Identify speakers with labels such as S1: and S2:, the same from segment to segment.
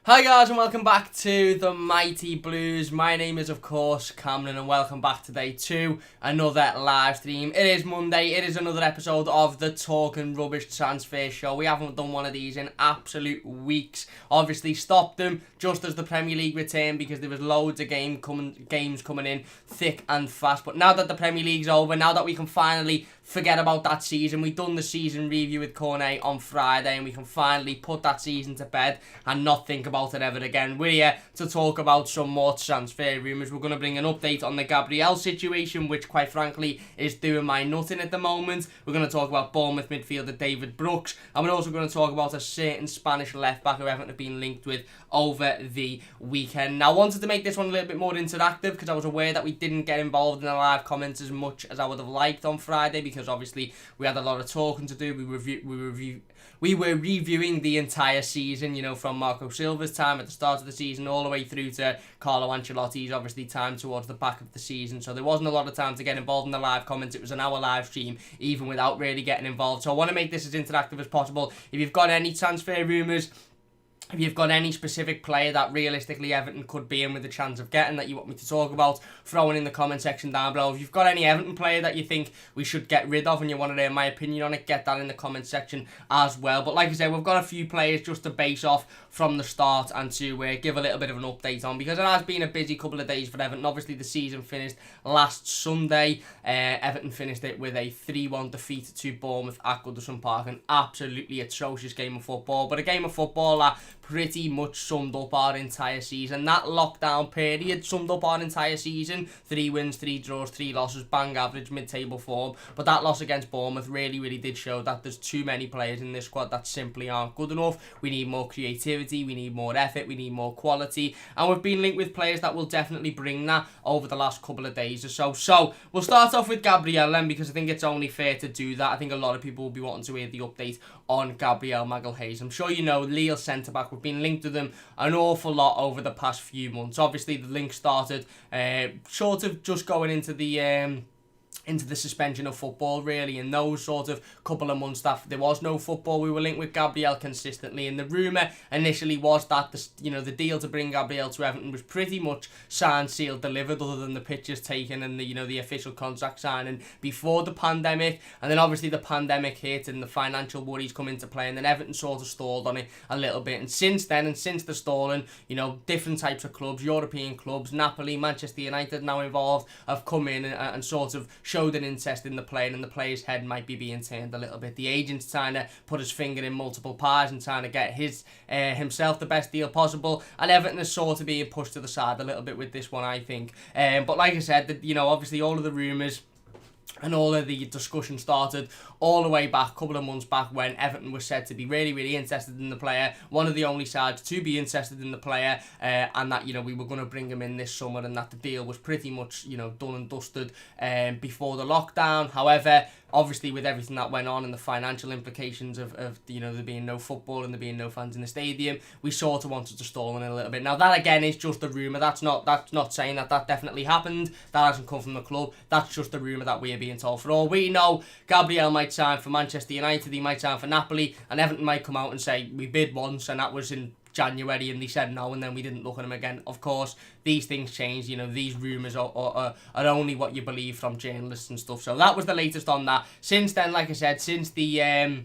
S1: Hi guys and welcome back to the Mighty Blues. My name is of course Cameron and welcome back today to another live stream. It is Monday, it is another episode of the Talking Rubbish Transfer Show. We haven't done one of these in absolute weeks. Obviously stopped them just as the Premier League returned because there was loads of games coming in thick and fast. But now that the Premier League's over, now that we can finally forget about that season, we've done the season review with Cornet on Friday and we can finally put that season to bed and not think about it ever again. We're here to talk about some more transfer rumours. We're going to bring an update on the Gabriel situation, which quite frankly is doing my nutting at the moment. We're going to talk about Bournemouth midfielder David Brooks, and we're also going to talk about a certain Spanish left back who Everton have been linked with over the weekend. Now I wanted to make this one a little bit more interactive because I was aware that we didn't get involved in the live comments as much as I would have liked on Friday, because obviously we had a lot of talking to do. We were reviewing the entire season, you know, from Marco Silva's time at the start of the season all the way through to Carlo Ancelotti's obviously time towards the back of the season. So there wasn't a lot of time to get involved in the live comments. It was an hour live stream, even without really getting involved. So I want to make this as interactive as possible. If you've got any transfer rumours, if you've got any specific player that realistically Everton could be in with a chance of getting that you want me to talk about, throw it in the comment section down below. If you've got any Everton player that you think we should get rid of and you want to hear my opinion on it, get that in the comment section as well. But like I said, we've got a few players just to base off from the start and to give a little bit of an update on, because it has been a busy couple of days for Everton. Obviously the season finished last Sunday. Everton finished it with a 3-1 defeat to Bournemouth at Goodison Park. An absolutely atrocious game of football, but a game of football that pretty much summed up our entire season. That lockdown period summed up our entire season. 3 wins, 3 draws, 3 losses, bang average, mid-table form. But that loss against Bournemouth really did show that there's too many players in this squad that simply aren't good enough. We need more creativity, we need more effort, we need more quality. And we've been linked with players that will definitely bring that over the last couple of days or so. So we'll start off with Gabriel then, because I think it's only fair to do that. I think a lot of people will be wanting to hear the update on Gabriel Magalhaes. I'm sure you know Lille centre-back. We've been linked to them an awful lot over the past few months. Obviously the link started sort of just going into the suspension of football, really. In those sort of couple of months that there was no football, we were linked with Gabriel consistently, and the rumour initially was that the deal to bring Gabriel to Everton was pretty much signed, sealed, delivered, other than the pictures taken and the official contract signing before the pandemic. And then obviously the pandemic hit and the financial worries come into play, and then Everton sort of stalled on it a little bit. And since then, and since the stalling, different types of clubs, European clubs, Napoli, Manchester United now involved, have come in and sort of showed an interest in the player, and the player's head might be being turned a little bit. The agent's trying to put his finger in multiple pies and trying to get himself the best deal possible, and Everton is sort of being pushed to the side a little bit with this one, I think. But like I said, obviously all of the rumours and all of the discussion started all the way back, a couple of months back, when Everton was said to be really interested in the player, one of the only sides to be interested in the player, and that we were going to bring him in this summer, and that the deal was pretty much done and dusted before the lockdown. However, obviously with everything that went on and the financial implications of there being no football and there being no fans in the stadium, we sort of wanted to stall in a little bit. Now that again is just a rumour. That's not saying that definitely happened. That hasn't come from the club. That's just a rumour that we are being told. For all we know, Gabriel might sign for Manchester United, he might sign for Napoli, and Everton might come out and say we bid once and that was in January and they said no, and then we didn't look at him again. Of course, these things change. These rumours are only what you believe from journalists and stuff. So that was the latest on that. Since then, like I said, since the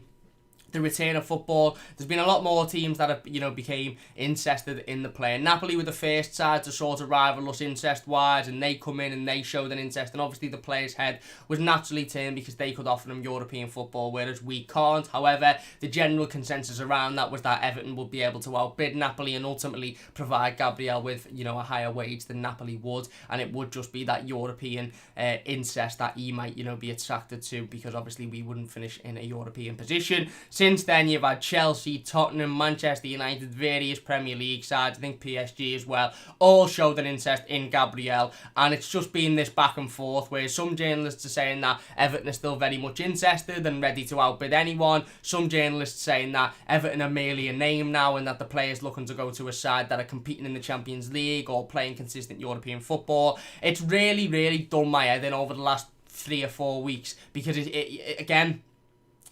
S1: return of football, there's been a lot more teams that have became interested in the player. Napoli were the first side to sort of rival us interest wise, and they come in and they showed an interest, and obviously the player's head was naturally turned because they could offer them European football, whereas we can't. However, the general consensus around that was that Everton would be able to outbid Napoli and ultimately provide Gabriel with a higher wage than Napoli would, and it would just be that European interest that he might be attracted to, because obviously we wouldn't finish in a European position. Since then, you've had Chelsea, Tottenham, Manchester United, various Premier League sides, I think PSG as well, all showed an interest in Gabriel, and it's just been this back and forth where some journalists are saying that Everton are still very much interested and ready to outbid anyone. Some journalists saying that Everton are merely a name now and that the player's looking to go to a side that are competing in the Champions League or playing consistent European football. It's really done my head in over the last 3 or 4 weeks, because it again,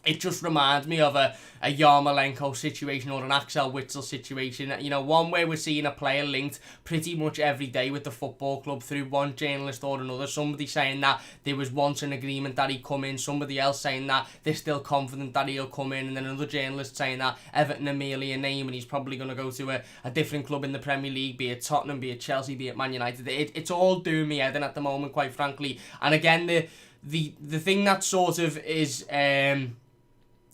S1: it just reminds me of a Yarmolenko situation or an Axel Witsel situation. You know, one where we're seeing a player linked pretty much every day with the football club through one journalist or another. Somebody saying that there was once an agreement that he'd come in, somebody else saying that they're still confident that he'll come in, and then another journalist saying that Everton are merely a name and he's probably going to go to a different club in the Premier League, be it Tottenham, be it Chelsea, be it Man United. It's all doing me head in at the moment, quite frankly. And again, the thing that sort of is...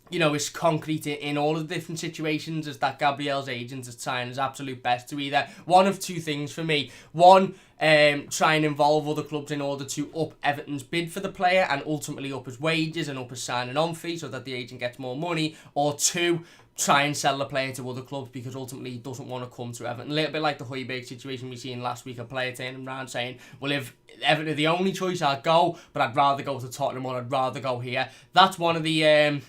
S1: you know, is concrete in all of the different situations is that Gabriel's agent is trying his absolute best to either one of two things for me. One, try and involve other clubs in order to up Everton's bid for the player and ultimately up his wages and up his signing on fee so that the agent gets more money. Or two, try and sell the player to other clubs because ultimately he doesn't want to come to Everton. A little bit like the Højbjerg situation we seen last week, a player turning around saying, well, if Everton are the only choice, I'd go, but I'd rather go to Tottenham or I'd rather go here. That's one of the...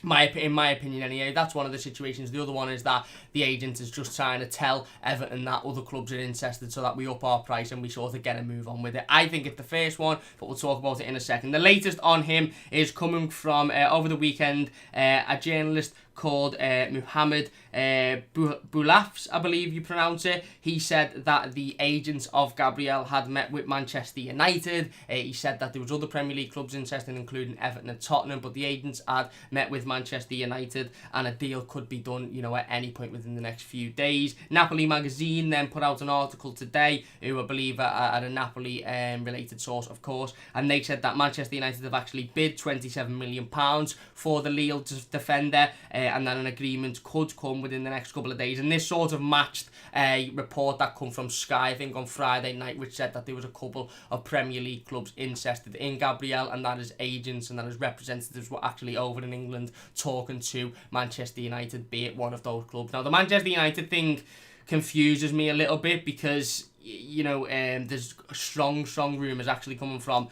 S1: in my opinion anyway, that's one of the situations. The other one is that the agent is just trying to tell Everton that other clubs are interested so that we up our price and we sort of get a move on with it. I think it's the first one, but we'll talk about it in a second. The latest on him is coming from over the weekend, a journalist called Muhammad Boulafs, I believe you pronounce it. He said that the agents of Gabriel had met with Manchester United. He said that there was other Premier League clubs interested, including Everton and Tottenham, but the agents had met with Manchester United and a deal could be done, you know, at any point within the next few days. Napoli magazine then put out an article today, who I believe are a Napoli related source, of course, and they said that Manchester United have actually bid £27 million for the Lille defender, and that an agreement could come within the next couple of days. And this sort of matched a report that come from Sky, I think on Friday night, which said that there was a couple of Premier League clubs interested in Gabriel, and that his agents and that his representatives were actually over in England talking to Manchester United, be it one of those clubs. Now, the Manchester United thing confuses me a little bit because, you know, there's strong rumours actually coming from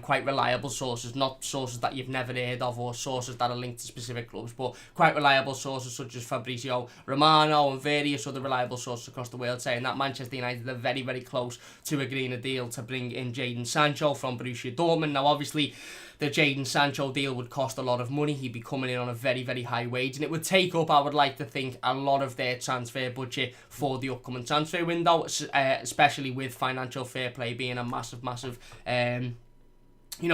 S1: quite reliable sources, not sources that you've never heard of or sources that are linked to specific clubs, but quite reliable sources such as Fabrizio Romano and various other reliable sources across the world saying that Manchester United are very, very close to agreeing a deal to bring in Jadon Sancho from Borussia Dortmund. Now, obviously, the Jadon Sancho deal would cost a lot of money. He'd be coming in on a very, very high wage, and it would take up, I would like to think, a lot of their transfer budget for the upcoming transfer window, especially with financial fair play being a massive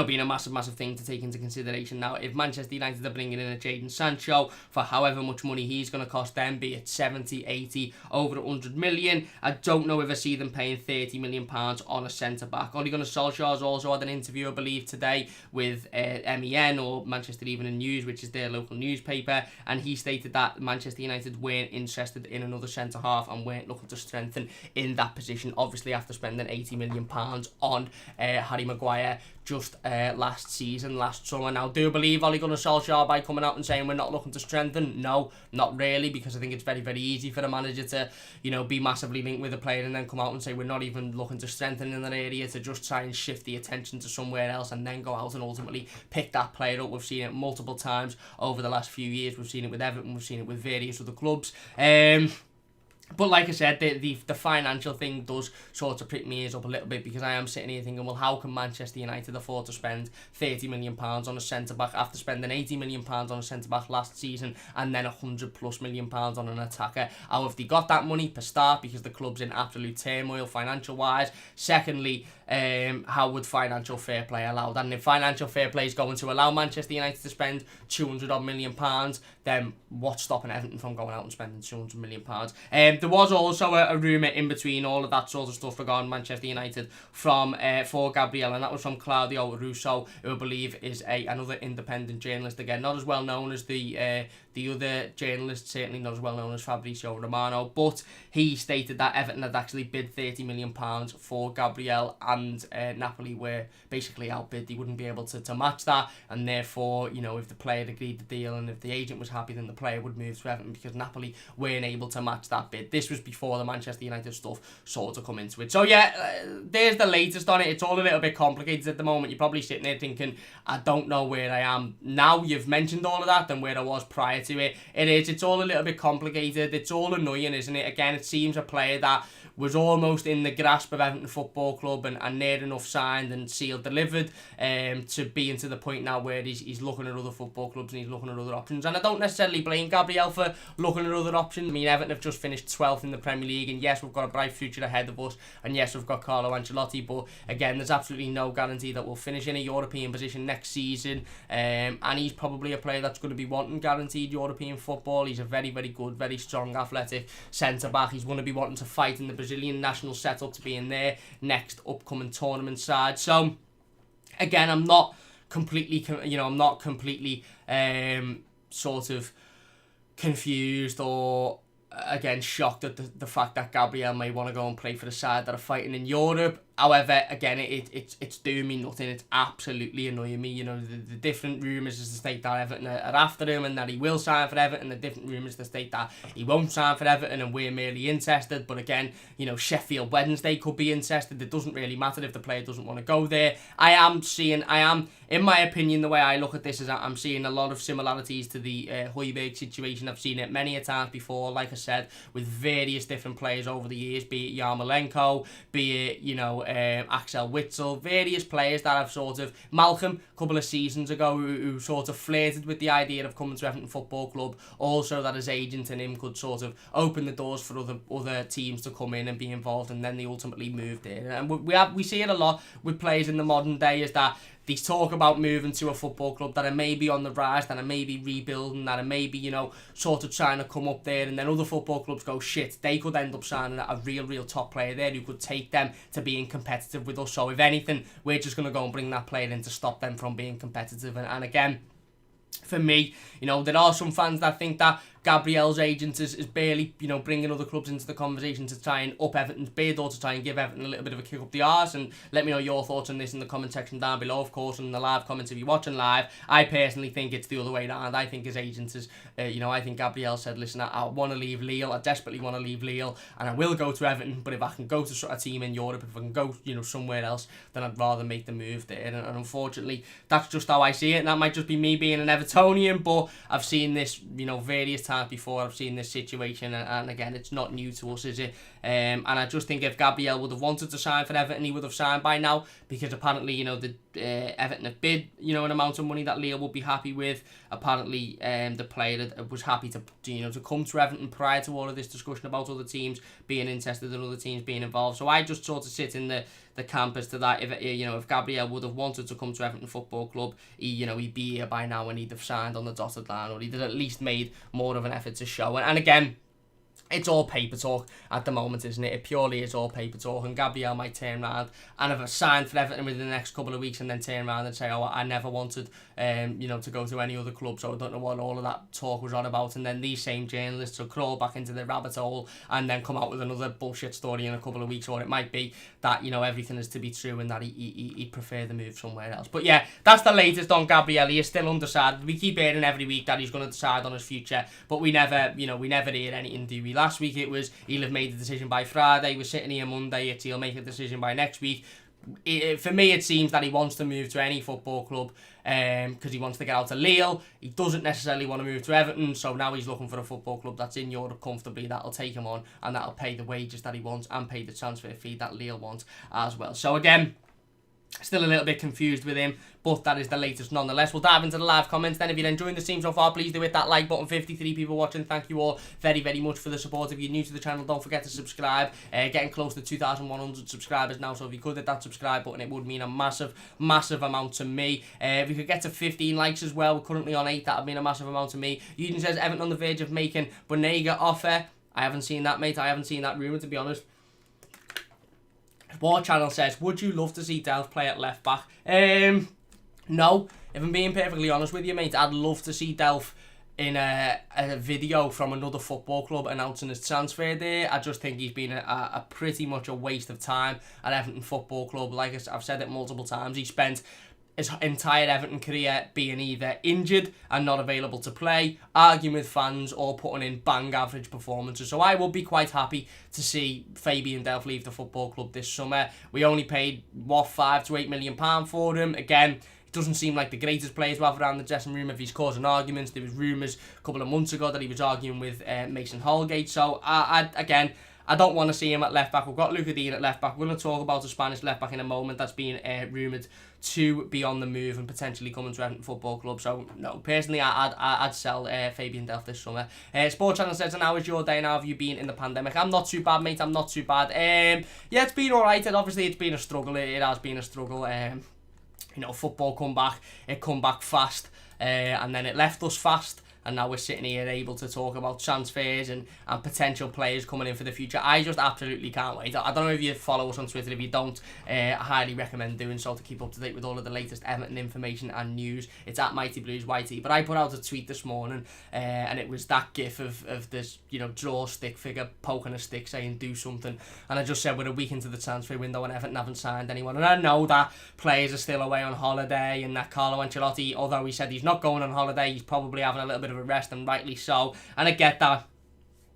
S1: being a massive thing to take into consideration. Now, if Manchester United are bringing in a Jadon Sancho for however much money he's going to cost them, be it 70, 80, over 100 million, I don't know if I see them paying £30 million on a centre-back. Ole Gunnar Solskjaer's also had an interview, I believe, today with MEN, or Manchester Evening News, which is their local newspaper, and he stated that Manchester United weren't interested in another centre-half and weren't looking to strengthen in that position, obviously after spending £80 million on Harry Maguire just last summer. Now, do you believe Ole Gunnar Solskjaer by coming out and saying we're not looking to strengthen? No, not really, because I think it's very, very easy for a manager to, you know, be massively linked with a player and then come out and say we're not even looking to strengthen in that area, to just try and shift the attention to somewhere else and then go out and ultimately pick that player up. We've seen it multiple times over the last few years. We've seen it with Everton, we've seen it with various other clubs. But like I said, the financial thing does sort of prick me ears up a little bit, because I am sitting here thinking, well, how can Manchester United afford to spend £30 million on a centre-back after spending £80 million on a centre-back last season and then £100+ million on an attacker? How have they got that money? Per start, because the club's in absolute turmoil financial-wise. Secondly, how would financial fair play allow that? And if financial fair play is going to allow Manchester United to spend £200 million, then what's stopping Everton from going out and spending £200 million? There was also a rumour in between all of that sort of stuff regarding Manchester United from for Gabriel, and that was from Claudio Russo, who I believe is another independent journalist, again, not as well known as the other journalist, certainly not as well known as Fabrizio Romano, but he stated that Everton had actually bid £30 million for Gabriel, and Napoli were basically outbid. They wouldn't be able to match that, and therefore, you know, if the player agreed the deal and if the agent was happy than the player would move to Everton, because Napoli weren't able to match that bid. This was before the Manchester United stuff sort of come into it. So yeah, there's the latest on it. It's all a little bit complicated at the moment. You're probably sitting there thinking, I don't know where I am now. You've mentioned all of that than where I was prior to it. It's all a little bit complicated. It's all annoying, isn't it? Again, it seems a player that was almost in the grasp of Everton Football Club and near enough signed and sealed delivered, to being to the point now where he's looking at other football clubs and he's looking at other options. And I don't necessarily blame Gabriel for looking at other options. I mean, Everton have just finished 12th in the Premier League, and yes, we've got a bright future ahead of us, and yes, we've got Carlo Ancelotti, but again, there's absolutely no guarantee that we'll finish in a European position next season, and he's probably a player that's going to be wanting guaranteed European football. He's a very, very good, very strong, athletic centre-back. He's going to be wanting to fight in the Brazilian national setup to be in their next upcoming tournament side. So again, I'm not completely sort of confused or again shocked at the fact that Gabriel may want to go and play for the side that are fighting in Europe. However, again, it's doing me nothing. It's absolutely annoying me. You know, the different rumours is to state that Everton are after him and that he will sign for Everton. The different rumours to state that he won't sign for Everton and we're merely interested. But again, you know, Sheffield Wednesday could be interested. It doesn't really matter if the player doesn't want to go there. I am, in my opinion, the way I look at this is I'm seeing a lot of similarities to the Højbjerg situation. I've seen it many a times before, like I said, with various different players over the years, be it Yarmolenko, be it, you know, Axel Witsel, various players that have sort of, Malcolm a couple of seasons ago, who sort of flirted with the idea of coming to Everton Football Club, also that his agent and him could sort of open the doors for other teams to come in and be involved, and then they ultimately moved in. And we see it a lot with players in the modern day, is that they talk about moving to a football club that are maybe on the rise, that are maybe rebuilding, that are maybe, you know, sort of trying to come up there, and then other football clubs go, shit, they could end up signing a real top player there who could take them to being competitive with us. So if anything, we're just going to go and bring that player in to stop them from being competitive. And again, for me, you know, there are some fans that think that Gabriel's agent is barely, you know, bringing other clubs into the conversation to try and up Everton's bid, or to try and give Everton a little bit of a kick up the arse. And let me know your thoughts on this in the comment section down below, of course, and in the live comments if you're watching live. I personally think it's the other way around. I think his agent is, you know, I think Gabriel said, listen, I want to leave Lille, I desperately want to leave Lille, and I will go to Everton, but if I can go to a team in Europe, if I can go, you know, somewhere else, then I'd rather make the move there. And unfortunately, that's just how I see it, and that might just be me being an Evertonian, but I've seen this, you know, various times before. I've seen this situation, and again, it's not new to us, is it? And I just think if Gabriel would have wanted to sign for Everton, he would have signed by now, because apparently, you know, the Everton have bid, you know, an amount of money that Lille would be happy with. Apparently, the player was happy to come to Everton prior to all of this discussion about other teams being interested and other teams being involved. So I just sort of sit in the camp as to that. If, you know, if Gabriel would have wanted to come to Everton Football Club, he'd be here by now and he'd have signed on the dotted line, or he'd have at least made more of an effort to show. And again, it's all paper talk at the moment, isn't it? It purely is all paper talk, and Gabriel might turn around and have signed for Everton within the next couple of weeks, and then turn around and say, oh, I never wanted, you know, to go to any other club, so I don't know what all of that talk was on about. And then these same journalists will crawl back into the rabbit hole and then come out with another bullshit story in a couple of weeks, or it might be that, you know, everything is to be true and that he'd prefer the move somewhere else. But yeah, that's the latest on Gabriel. He is still undecided. We keep hearing every week that he's going to decide on his future, but we never hear anything, do we? Last week it was he'll have made the decision by Friday. We're sitting here Monday, he'll make a decision by next week. For me, it seems that he wants to move to any football club because he wants to get out of Lille. He doesn't necessarily want to move to Everton, so now he's looking for a football club that's in Europe comfortably, that'll take him on, and that'll pay the wages that he wants and pay the transfer fee that Lille wants as well. So again, still a little bit confused with him, but that is the latest nonetheless. We'll dive into the live comments then. If you're enjoying the stream so far, please do hit that like button. 53 people watching. Thank you all very, very much for the support. If you're new to the channel, don't forget to subscribe. Getting close to 2,100 subscribers now, so if you could hit that subscribe button, it would mean a massive amount to me. If we could get to 15 likes as well, we're currently on 8, that would mean a massive amount to me. Uden says, Everton on the verge of making Banega offer. I haven't seen that, mate. I haven't seen that rumour, to be honest. War Channel says, would you love to see Delph play at left back? No. If I'm being perfectly honest with you, mate, I'd love to see Delph in a video from another football club announcing his transfer there. I just think he's been a pretty much a waste of time at Everton Football Club. Like I've said it multiple times, he spent his entire Everton career being either injured and not available to play, arguing with fans, or putting in bang average performances. So I will be quite happy to see Fabian Delph leave the football club this summer. We only paid, £5 to £8 million for him. Again, it doesn't seem like the greatest player to have around the dressing room if he's causing arguments. There was rumours a couple of months ago that he was arguing with Mason Holgate. So, I don't want to see him at left back. We've got Luca Dean at left back. We're going to talk about the Spanish left back in a moment. That's been rumoured to be on the move and potentially coming to Everton Football Club. So, no, personally, I'd sell Fabian Delph this summer. Sport Channel says, and how was your day? Now have you been in the pandemic? I'm not too bad, mate. I'm not too bad. Yeah, it's been alright. And obviously, it's been a struggle. It has been a struggle. Football come back fast. And then it left us fast. And now we're sitting here able to talk about transfers and potential players coming in for the future. I just absolutely can't wait. I don't know if you follow us on Twitter. If you don't, I highly recommend doing so to keep up to date with all of the latest Everton information and news. It's at MightyBlues But I put out a tweet this morning, and it was that gif of this, draw stick figure poking a stick saying do something. And I just said we're a week into the transfer window and Everton haven't signed anyone. And I know that players are still away on holiday and that Carlo Ancelotti, although he said he's not going on holiday, he's probably having a little bit of a rest, and rightly so. And I get that,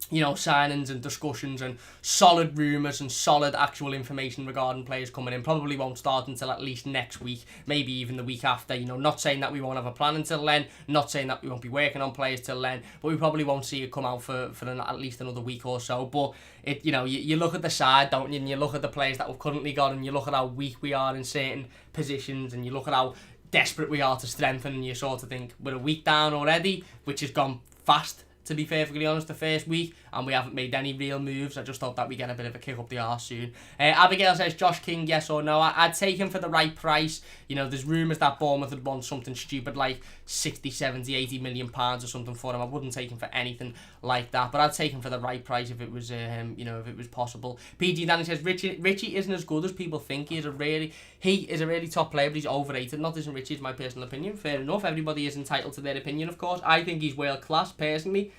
S1: signings and discussions and solid rumours and solid actual information regarding players coming in probably won't start until at least next week, maybe even the week after. Not saying that we won't have a plan until then, not saying that we won't be working on players till then, but we probably won't see it come out for at least another week or so. But you look at the side, don't you, and you look at the players that we've currently got, and you look at how weak we are in certain positions, and you look at how desperate we are to strengthen, and you sort of think we're a week down already, which has gone fast, to be perfectly honest, the first week, and we haven't made any real moves. I just hope that we get a bit of a kick up the arse soon. Abigail says, Josh King, yes or no? I'd take him for the right price. There's rumours that Bournemouth would want something stupid like 60, 70, 80 million pounds or something for him. I wouldn't take him for anything like that, but I'd take him for the right price if it was, if it was possible. PG Danny says, Richie isn't as good as people think. He is a really top player, but he's overrated. Not isn't Richie, is my personal opinion. Fair enough. Everybody is entitled to their opinion, of course. I think he's world class, personally.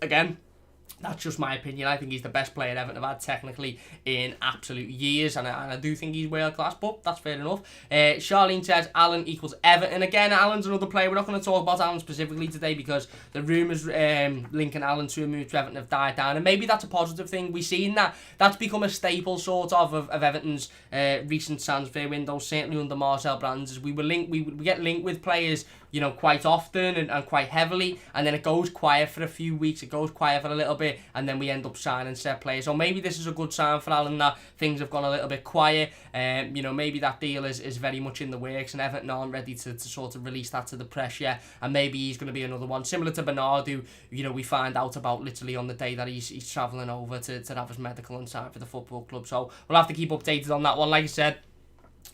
S1: Again, that's just my opinion. I think he's the best player Everton have had technically in absolute years, and I do think he's world class, but that's fair enough. Charlene says Allen equals Everton. Again, Allen's another player. We're not going to talk about Allen specifically today because the rumours linking Allen to a move to Everton have died down, and maybe that's a positive thing. We've seen that's become a staple sort of Everton's recent transfer window, certainly under Marcel Brands. As we get linked with players quite often and quite heavily, and then it goes quiet for a few weeks, it goes quiet for a little bit, and then we end up signing set players. So maybe this is a good sign for Allen that things have gone a little bit quiet. Maybe that deal is very much in the works, and Everton aren't ready to sort of release that to the press yet, and maybe he's going to be another one, similar to Bernard, who, we find out about literally on the day that he's travelling over to have his medical and sign for the football club. So we'll have to keep updated on that one. Like I said,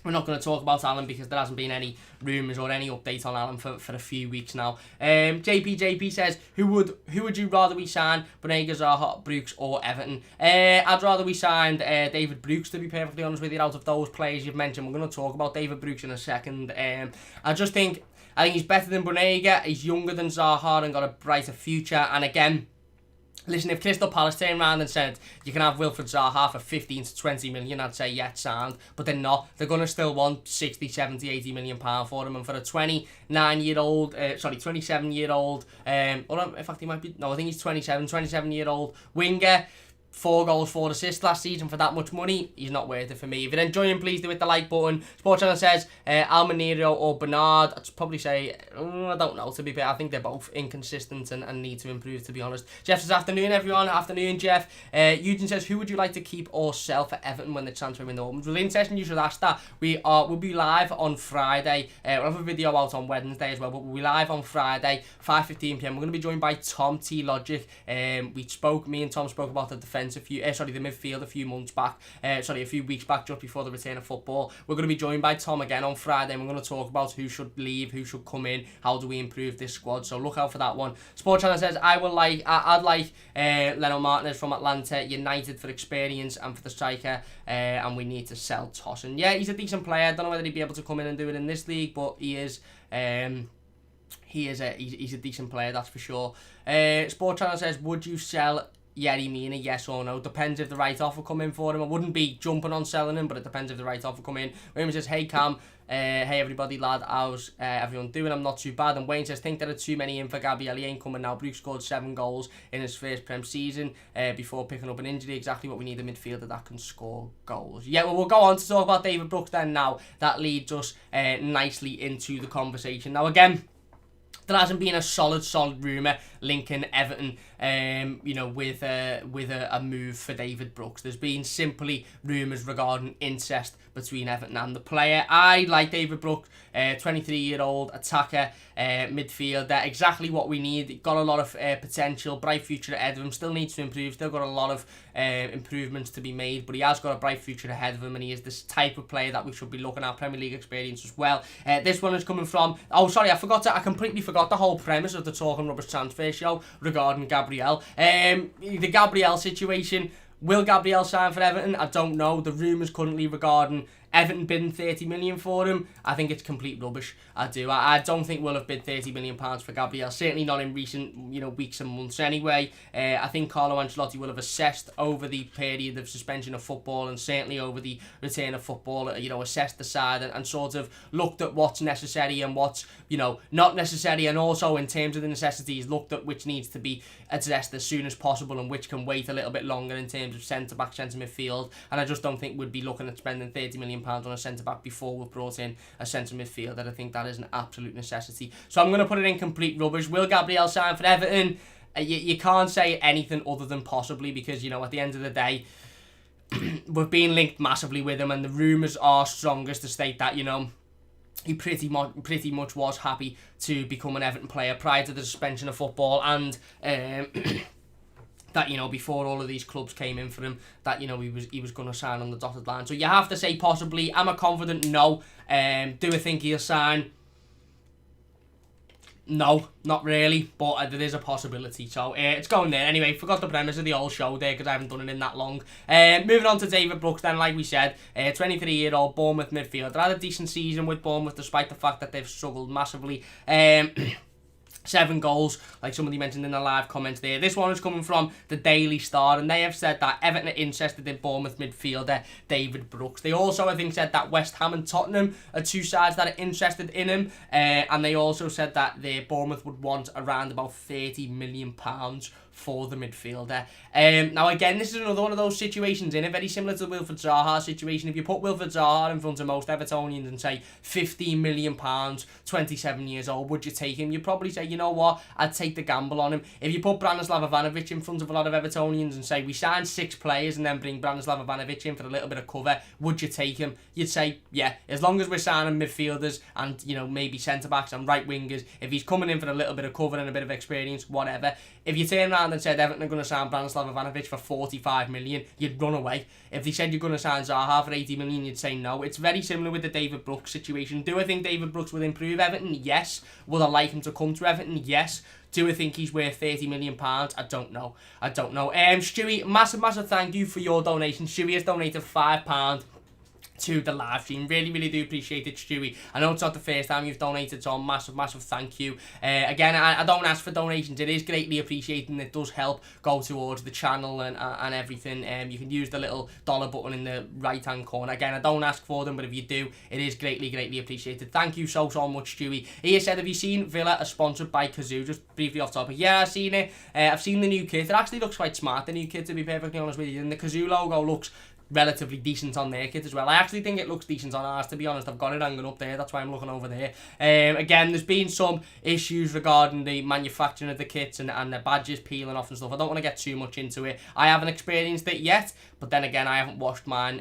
S1: we're not going to talk about Allen because there hasn't been any rumours or any update on Allen for a few weeks now. JP says, who would you rather we sign, Banega, Zaha, Brooks or Everton? I'd rather we signed David Brooks, to be perfectly honest with you, out of those players you've mentioned. We're going to talk about David Brooks in a second. I think he's better than Banega, he's younger than Zaha and got a brighter future, and again, listen, if Crystal Palace turned around and said you can have Wilfred Zaha for 15 to 20 million, I'd say yeah, sound. But they're not. They're going to still want 60, 70, 80 million pound for him. And for a 27-year-old, or in fact he might be, no, I think he's 27-year-old winger, 4 goals, 4 assists last season for that much money, he's not worth it for me. If you're enjoying, please do hit the like button. Sports Channel says Almanero or Bernard. I'd probably say, I don't know, to be fair. I think they're both inconsistent and need to improve, to be honest. Jeff says, afternoon everyone. Afternoon, Jeff. Eugene says, who would you like to keep or sell for Everton when the transfer window opens? Well, interesting you should ask that. We'll be live on Friday. We'll have a video out on Wednesday as well, but we'll be live on Friday, 5:15 PM. We're going to be joined by Tom T. Logic. Me and Tom spoke about the defence the midfield a few weeks back, just before the return of football. We're going to be joined by Tom again on Friday, and we're going to talk about who should leave, who should come in, how do we improve this squad. So look out for that one. Sports Channel says I'd like Leno Martinez from Atlanta United for experience and for the striker, and we need to sell Tosin. Yeah, he's a decent player. I don't know whether he'd be able to come in and do it in this league, but he is. He's a decent player, that's for sure. Sports Channel says, would you sell Yerry Mina, yes or no. Depends if the right offer come in for him. I wouldn't be jumping on selling him, but it depends if the right offer come in. Wayne says, hey Cam, hey everybody lad, how's everyone doing? I'm not too bad. And Wayne says, think there are too many in for Gabriel, he ain't coming now. Bruce scored 7 goals in his first Prem season before picking up an injury. Exactly what we need, a midfielder that can score goals. Yeah, well, we'll go on to talk about David Brooks then now. That leads us nicely into the conversation. Now again, there hasn't been a solid rumour linking Everton, with a move for David Brooks. There's been simply rumours regarding incest between Everton and the player. I like David Brooks, 23-year-old attacker, midfielder, exactly what we need. Got a lot of potential, bright future ahead of him. Still needs to improve. Still got a lot of improvements to be made, but he has got a bright future ahead of him, and he is this type of player that we should be looking at. Premier League experience as well. This one is coming from. Oh, sorry, I completely forgot the whole premise of the Talking Rubbish transfer show regarding Gabriel. The Gabriel situation. Will Gabriel sign for Everton? I don't know. The rumours currently regarding Everton bidding 30 million for him, I think it's complete rubbish. I do. I don't think we'll have bid 30 million pounds for Gabriel. Certainly not in recent, weeks and months. Anyway, I think Carlo Ancelotti will have assessed over the period of suspension of football, and certainly over the return of football. Assessed the side and sort of looked at what's necessary and what's not necessary, and also in terms of the necessities, looked at which needs to be addressed as soon as possible and which can wait a little bit longer in terms of centre back, centre midfield. And I just don't think we'd be looking at spending 30 million pounds on a centre back before we've brought in a centre midfielder. I think that is an absolute necessity. So I'm going to put it in complete rubbish. Will Gabriel sign for Everton? You can't say anything other than possibly, because at the end of the day, we've been linked massively with him, and the rumours are strongest to state that he pretty much was happy to become an Everton player prior to the suspension of football, and that before all of these clubs came in for him, that he was going to sign on the dotted line. So you have to say possibly. I'm a confident no. Do I think he'll sign? No, not really, but there is a possibility. So it's going there. Anyway, forgot the premise of the whole show there because I haven't done it in that long. Moving on to David Brooks then, like we said, 23-year-old Bournemouth midfielder. Had a decent season with Bournemouth despite the fact that they've struggled massively. 7 goals, like somebody mentioned in the live comments there. This one is coming from the Daily Star, and they have said that Everton are interested in Bournemouth midfielder David Brooks. They also, I think, said that West Ham and Tottenham are 2 sides that are interested in him, and they also said that Bournemouth would want around about £30 million for the midfielder. Now again, this is another one of those situations, very similar to the Wilfred Zaha situation. If you put Wilfred Zaha in front of most Evertonians and say £15 million, 27 years old, would you take him? You'd probably say, you know what, I'd take the gamble on him. If you put Branislav Ivanovic in front of a lot of Evertonians and say we sign 6 players and then bring Branislav Ivanovic in for a little bit of cover, would you take him? You'd say, yeah, as long as we're signing midfielders and maybe centre backs and right wingers, if he's coming in for a little bit of cover and a bit of experience, whatever. If you turn around and said Everton are going to sign Branislav Ivanovic for 45 million, you'd run away. If they said you're going to sign Zaha for 80 million, you'd say no. It's very similar with the David Brooks situation. Do I think David Brooks will improve Everton? Yes. Will I like him to come to Everton? Yes. Do I think he's worth £30 million? I don't know. Stewie, massive thank you for your donation. Stewie has donated £5 to the live stream. Really do appreciate it, Stewie. I know it's not the first time you've donated, so massive thank you. Again, I don't ask for donations. It is greatly appreciated, and it does help go towards the channel and everything. You can use the little dollar button in the right hand corner. Again, I don't ask for them, but if you do, it is greatly appreciated. Thank you so much, Stewie. He said, have you seen Villa are sponsored by Kazoo? Just briefly off topic. Yeah, I've seen it. I've seen the new kit. It actually looks quite smart, the new kit, to be perfectly honest with you. And the Kazoo logo looks relatively decent on their kit as well. I actually think it looks decent on ours, to be honest. I've got it hanging up there, that's why I'm looking over there. Again, there's been some issues regarding the manufacturing of the kits and the badges peeling off and stuff. I don't want to get too much into it. I haven't experienced it yet, but then again, I haven't washed mine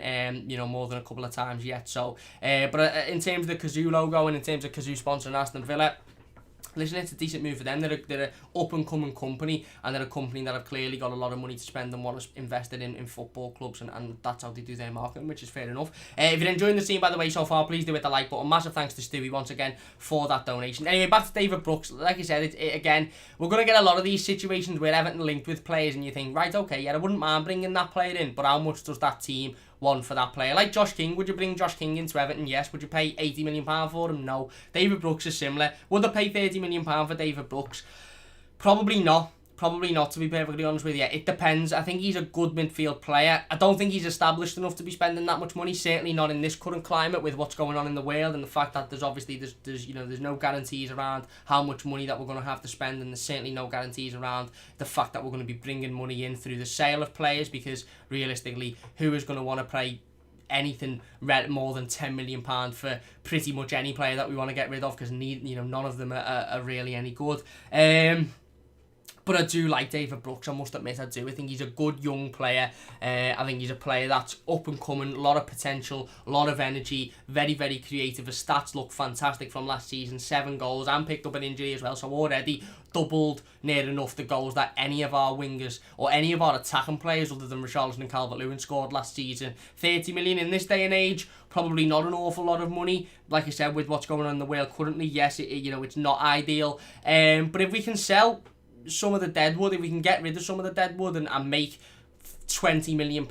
S1: more than a couple of times yet. So but in terms of the Kazoo logo and in terms of Kazoo sponsoring Aston Villa, listen, it's a decent move for them. They're an up-and-coming company, and they're a company that have clearly got a lot of money to spend and want to invest in football clubs, and that's how they do their marketing, which is fair enough. If you're enjoying the scene, by the way, so far, please do hit the like button. Massive thanks to Stewie once again for that donation. Anyway, back to David Brooks. Like I said, again, we're going to get a lot of these situations where Everton linked with players, and you think, right, okay, yeah, I wouldn't mind bringing that player in, but how much does that team want for that player? Like Josh King, would you bring Josh King into Everton? Yes. Would you pay £80 million for him? No. David Brooks is similar. Would they pay £30 million for David Brooks? Probably not. Probably not, to be perfectly honest with you. It depends. I think he's a good midfield player. I don't think he's established enough to be spending that much money. Certainly not in this current climate with what's going on in the world and the fact that there's no guarantees around how much money that we're going to have to spend, and there's certainly no guarantees around the fact that we're going to be bringing money in through the sale of players, because realistically, who is going to want to pay anything more than £10 million for pretty much any player that we want to get rid of, because none of them are really any good. But I do like David Brooks, I must admit I do. I think he's a good young player. I think he's a player that's up and coming, a lot of potential, a lot of energy, very, very creative. His stats look fantastic from last season, 7 goals, and picked up an injury as well, so already doubled near enough the goals that any of our wingers or any of our attacking players other than Richarlison and Calvert-Lewin scored last season. 30 million in this day and age, probably not an awful lot of money. Like I said, with what's going on in the world currently, yes, it's not ideal. But if we can sell some of the deadwood, if we can get rid of some of the deadwood and make £20 million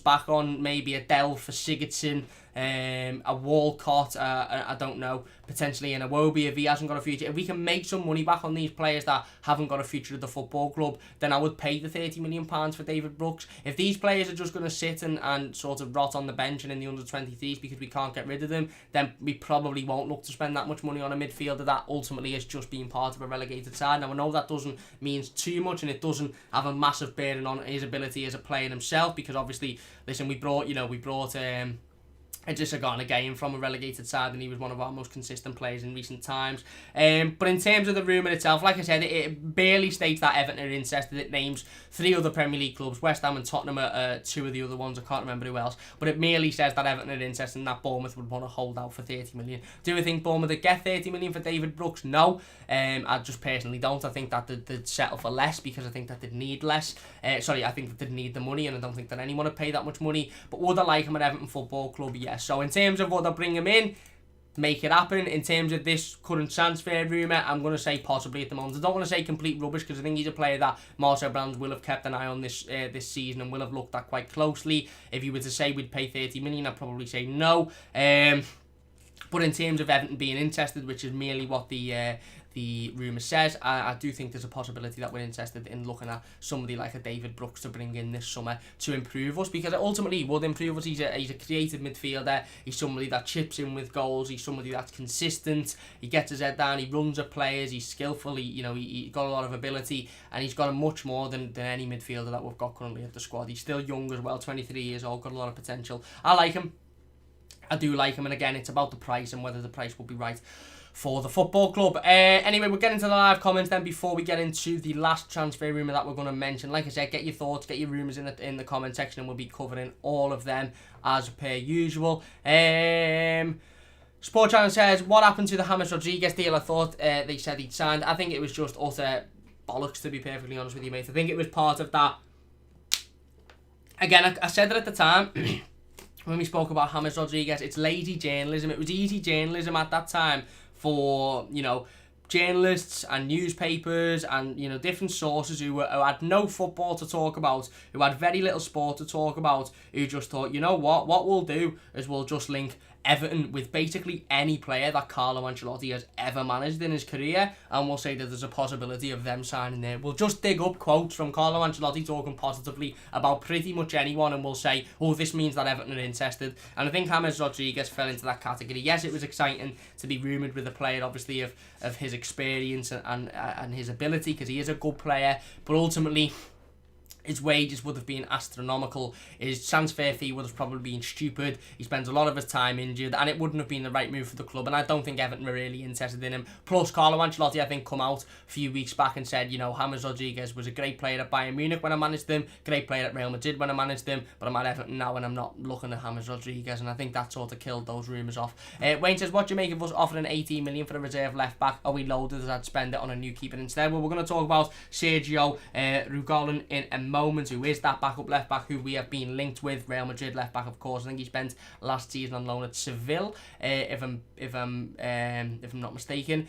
S1: back on maybe a Dell for Sigurdsson, a Walcott, I don't know, potentially an Iwobi if he hasn't got a future. If we can make some money back on these players that haven't got a future at the football club, then I would pay the £30 million for David Brooks. If these players are just going to sit and sort of rot on the bench and in the under-23s because we can't get rid of them, then we probably won't look to spend that much money on a midfielder that ultimately is just being part of a relegated side. Now, I know that doesn't mean too much, and it doesn't have a massive bearing on his ability as a player himself, because obviously, listen, we brought just got in a game from a relegated side, and he was one of our most consistent players in recent times. But in terms of the rumour itself, like I said, it barely states that Everton are interested. It names 3 other Premier League clubs, West Ham and Tottenham are 2 of the other ones. I can't remember who else, but it merely says that Everton are interested and that Bournemouth would want to hold out for 30 million. Do I think Bournemouth would get 30 million for David Brooks? No. I just personally don't. I think that they'd settle for less, because I think that they'd need less. I think that they'd need the money, and I don't think that anyone would pay that much money. But would I like him at Everton Football Club? Yes. So in terms of would I bring him in, make it happen. In terms of this current transfer rumour, I'm going to say possibly at the moment. I don't want to say complete rubbish, because I think he's a player that Marcel Brands will have kept an eye on this season and will have looked at quite closely. If you were to say we'd pay 30 million, I'd probably say no. But in terms of Everton being interested, which is merely what the rumour says, I do think there's a possibility that we're interested in looking at somebody like a David Brooks to bring in this summer to improve us, because ultimately he would improve us. He's a creative midfielder. He's somebody that chips in with goals. He's somebody that's consistent. He gets his head down. He runs at players. He's skillful. He's got a lot of ability, and he's got a much more than any midfielder that we've got currently at the squad. He's still young as well, 23 years old, got a lot of potential. I like him. I do like him, and again, it's about the price and whether the price will be right for the football club. Anyway, we'll get into the live comments then before we get into the last transfer rumour that we're going to mention. Like I said, get your thoughts, get your rumours in the comment section, and we'll be covering all of them as per usual. Sport Channel says, what happened to the James Rodriguez deal? I thought they said he'd signed. I think it was just utter bollocks, to be perfectly honest with you, mate. I think it was part of that. Again, I said it at the time when we spoke about James Rodriguez. It's lazy journalism. It was easy journalism at that time for, journalists and newspapers and, different sources who had no football to talk about, who had very little sport to talk about, who just thought, you know what we'll do is we'll just link Everton with basically any player that Carlo Ancelotti has ever managed in his career, and we'll say that there's a possibility of them signing there. We'll just dig up quotes from Carlo Ancelotti talking positively about pretty much anyone, and we'll say, oh, this means that Everton are interested. And I think James Rodriguez fell into that category. Yes, it was exciting to be rumoured with a player, obviously, of his experience and his ability, because he is a good player, but ultimately his wages would have been astronomical. His transfer fee would have probably been stupid. He spends a lot of his time injured, and it wouldn't have been the right move for the club. And I don't think Everton were really interested in him. Plus, Carlo Ancelotti, I think, come out a few weeks back and said, James Rodriguez was a great player at Bayern Munich when I managed them, great player at Real Madrid when I managed them, but I'm at Everton now and I'm not looking at James Rodriguez. And I think that sort of killed those rumours off. Wayne says, what do you make of us offering 18 million for a reserve left back? Are we loaded as I'd spend it on a new keeper instead? Well, we're going to talk about Sergio Reguilón in a moment, who is that backup left back who we have been linked with. Real Madrid left back, of course. I think he spent last season on loan at Seville, if I'm not mistaken.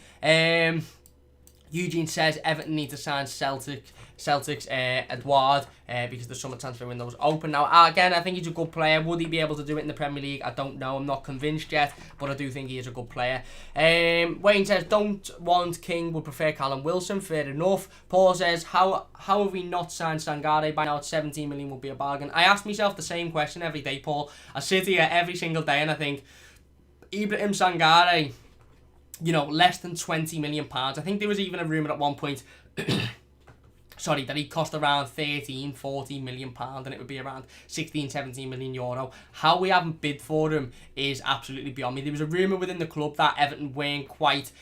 S1: Eugene says Everton need to sign Celtic's Edouard because the summer transfer window is open now. Again, I think he's a good player. Would he be able to do it in the Premier League? I don't know. I'm not convinced yet, but I do think he is a good player. Wayne says don't want King, would prefer Callum Wilson. Fair enough. Paul says how have we not signed Sangare by now? 17 million would be a bargain. I ask myself the same question every day, Paul. I sit here every single day and I think Ibrahim Sangare, you know, less than £20 million. I think there was even a rumour at one point, sorry, that he cost around 13-14 million pounds and it would be around 16-17 million euro. How we haven't bid for him is absolutely beyond me. There was a rumour within the club that Everton weren't quite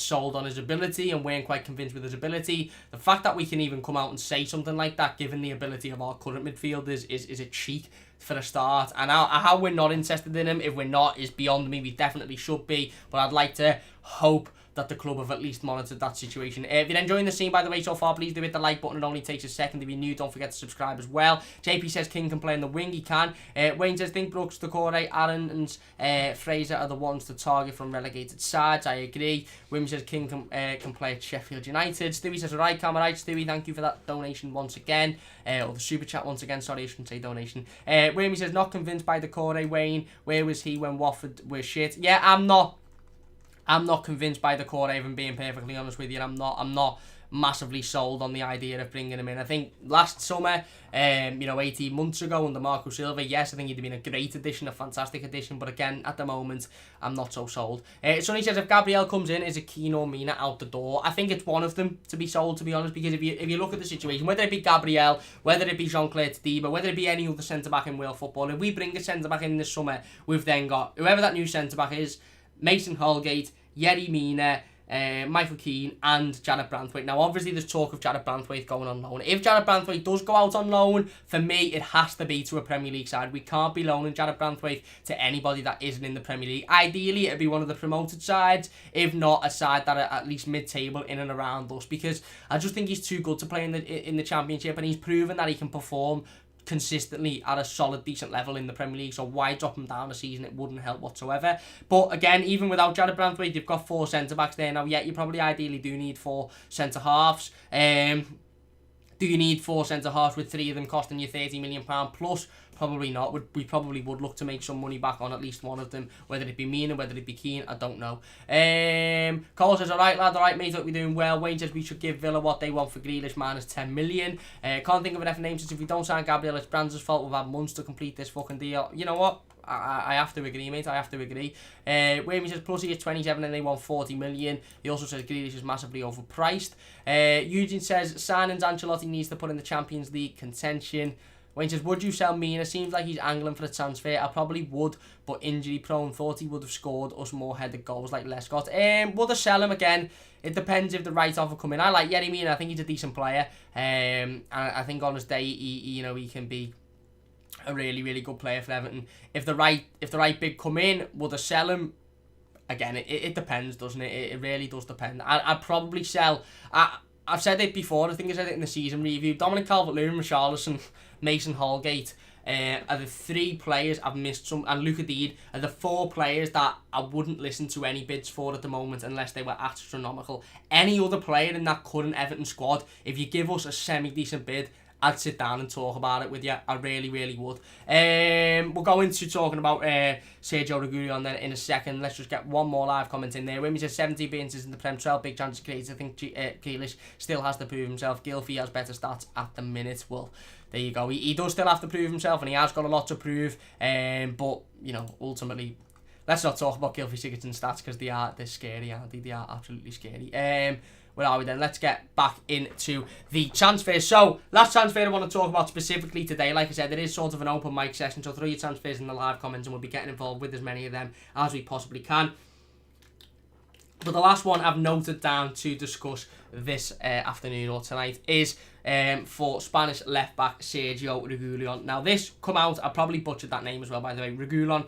S1: sold on his ability and weren't quite convinced with his ability. The fact that we can even come out and say something like that, given the ability of our current midfielders, is a cheek for a start. And how we're not interested in him, if we're not, is beyond me. We definitely should be, but I'd like to hope that the club have at least monitored that situation. If you're enjoying the scene, by the way, so far, please do hit the like button. It only takes a second. If you're new, don't forget to subscribe as well. JP says King can play in the wing. He can. Wayne says think Brooks, Decore, Aaron and Fraser are the ones to target from relegated sides. I agree. Wim says King can play at Sheffield United. Stewie says, alright, Cam, alright. Stewie, thank you for that donation once again. Or the super chat once again. Sorry, I shouldn't say donation. Wayne says, not convinced by Decore. Wayne, where was he when Watford were shit? Yeah, I'm not convinced by the core, even being perfectly honest with you. I'm not massively sold on the idea of bringing him in. I think last summer, 18 months ago under Marco Silva, yes, I think he'd have been a great addition, a fantastic addition, but again, at the moment, I'm not so sold. Sonny says if Gabriel comes in, is it Keane or Mina out the door? I think it's one of them to be sold, to be honest, because if you look at the situation, whether it be Gabriel, whether it be Jean-Claude Todibo, whether it be any other centre-back in world football, if we bring a centre-back in this summer, we've then got, whoever that new centre-back is, Mason Holgate, Yerry Mina, Michael Keane and Jared Branthwaite. Now obviously there's talk of Jared Branthwaite going on loan. If Jared Branthwaite does go out on loan, for me it has to be to a Premier League side. We can't be loaning Jared Branthwaite to anybody that isn't in the Premier League. Ideally it'd be one of the promoted sides, if not a side that are at least mid-table in and around us, because I just think he's too good to play in the Championship, and he's proven that he can perform consistently at a solid, decent level in the Premier League. So why drop him down a season? It wouldn't help whatsoever. But again, even without Jared Branthwaite, you've got 4 centre-backs there now. Yeah, you probably ideally do need 4 centre-halves. Do you need 4 centre-halves with 3 of them costing you £30 million plus? Probably not. We probably would look to make some money back on at least one of them, whether it be Mina, whether it be Keane, I don't know. Cole says, alright lad, alright mate, hope we're doing well. Wayne says we should give Villa what they want for Grealish minus 10 million. Can't think of an effing name, since if we don't sign Gabriel, it's Brand's fault. We've had months to complete this fucking deal. You know what? I have to agree, mate. I have to agree. Wayne says plus he is 27 and they want 40 million. He also says Grealish is massively overpriced. Eugene says signings Ancelotti needs to put in the Champions League contention. Wayne says, would you sell Mina? Seems like he's angling for a transfer. I probably would, but injury prone. Thought he would have scored us more headed goals like Lescott. Would I sell him again? It depends if the right offer come in. I like Yerry Mina. I think he's a decent player. And I think on his day, he can be a really, really good player for Everton. If the right bid come in, would I sell him? Again, it depends, doesn't it? It really does depend. I'd probably sell. I've said it before. I think I said it in the season review. Dominic Calvert-Lewin, Richarlison, Mason Holgate are the 3 players I've missed some, and Luca Deed are the 4 players that I wouldn't listen to any bids for at the moment unless they were astronomical. Any other player in that current Everton squad, if you give us a semi-decent bid, I'd sit down and talk about it with you. I really, really would. We'll go into talking about Sergio Reguilón then in a second. Let's just get one more live comment in there. When we said 70 appearances in the Prem, 12 big chances created. I think Grealish still has to prove himself. Gylfi has better stats at the minute. Well, there you go. He does still have to prove himself, and he has got a lot to prove. But, you know, ultimately, let's not talk about Gylfi Sigurdsson's stats because they're scary, aren't they? They are absolutely scary. Where are we then? Let's get back into the transfers. So, last transfer I want to talk about specifically today. Like I said, it is sort of an open mic session, so throw your transfers in the live comments and we'll be getting involved with as many of them as we possibly can. But the last one I've noted down to discuss this afternoon or tonight is for Spanish left-back Sergio Reguilon. Now, this come out, I probably butchered that name as well, by the way, Reguilon.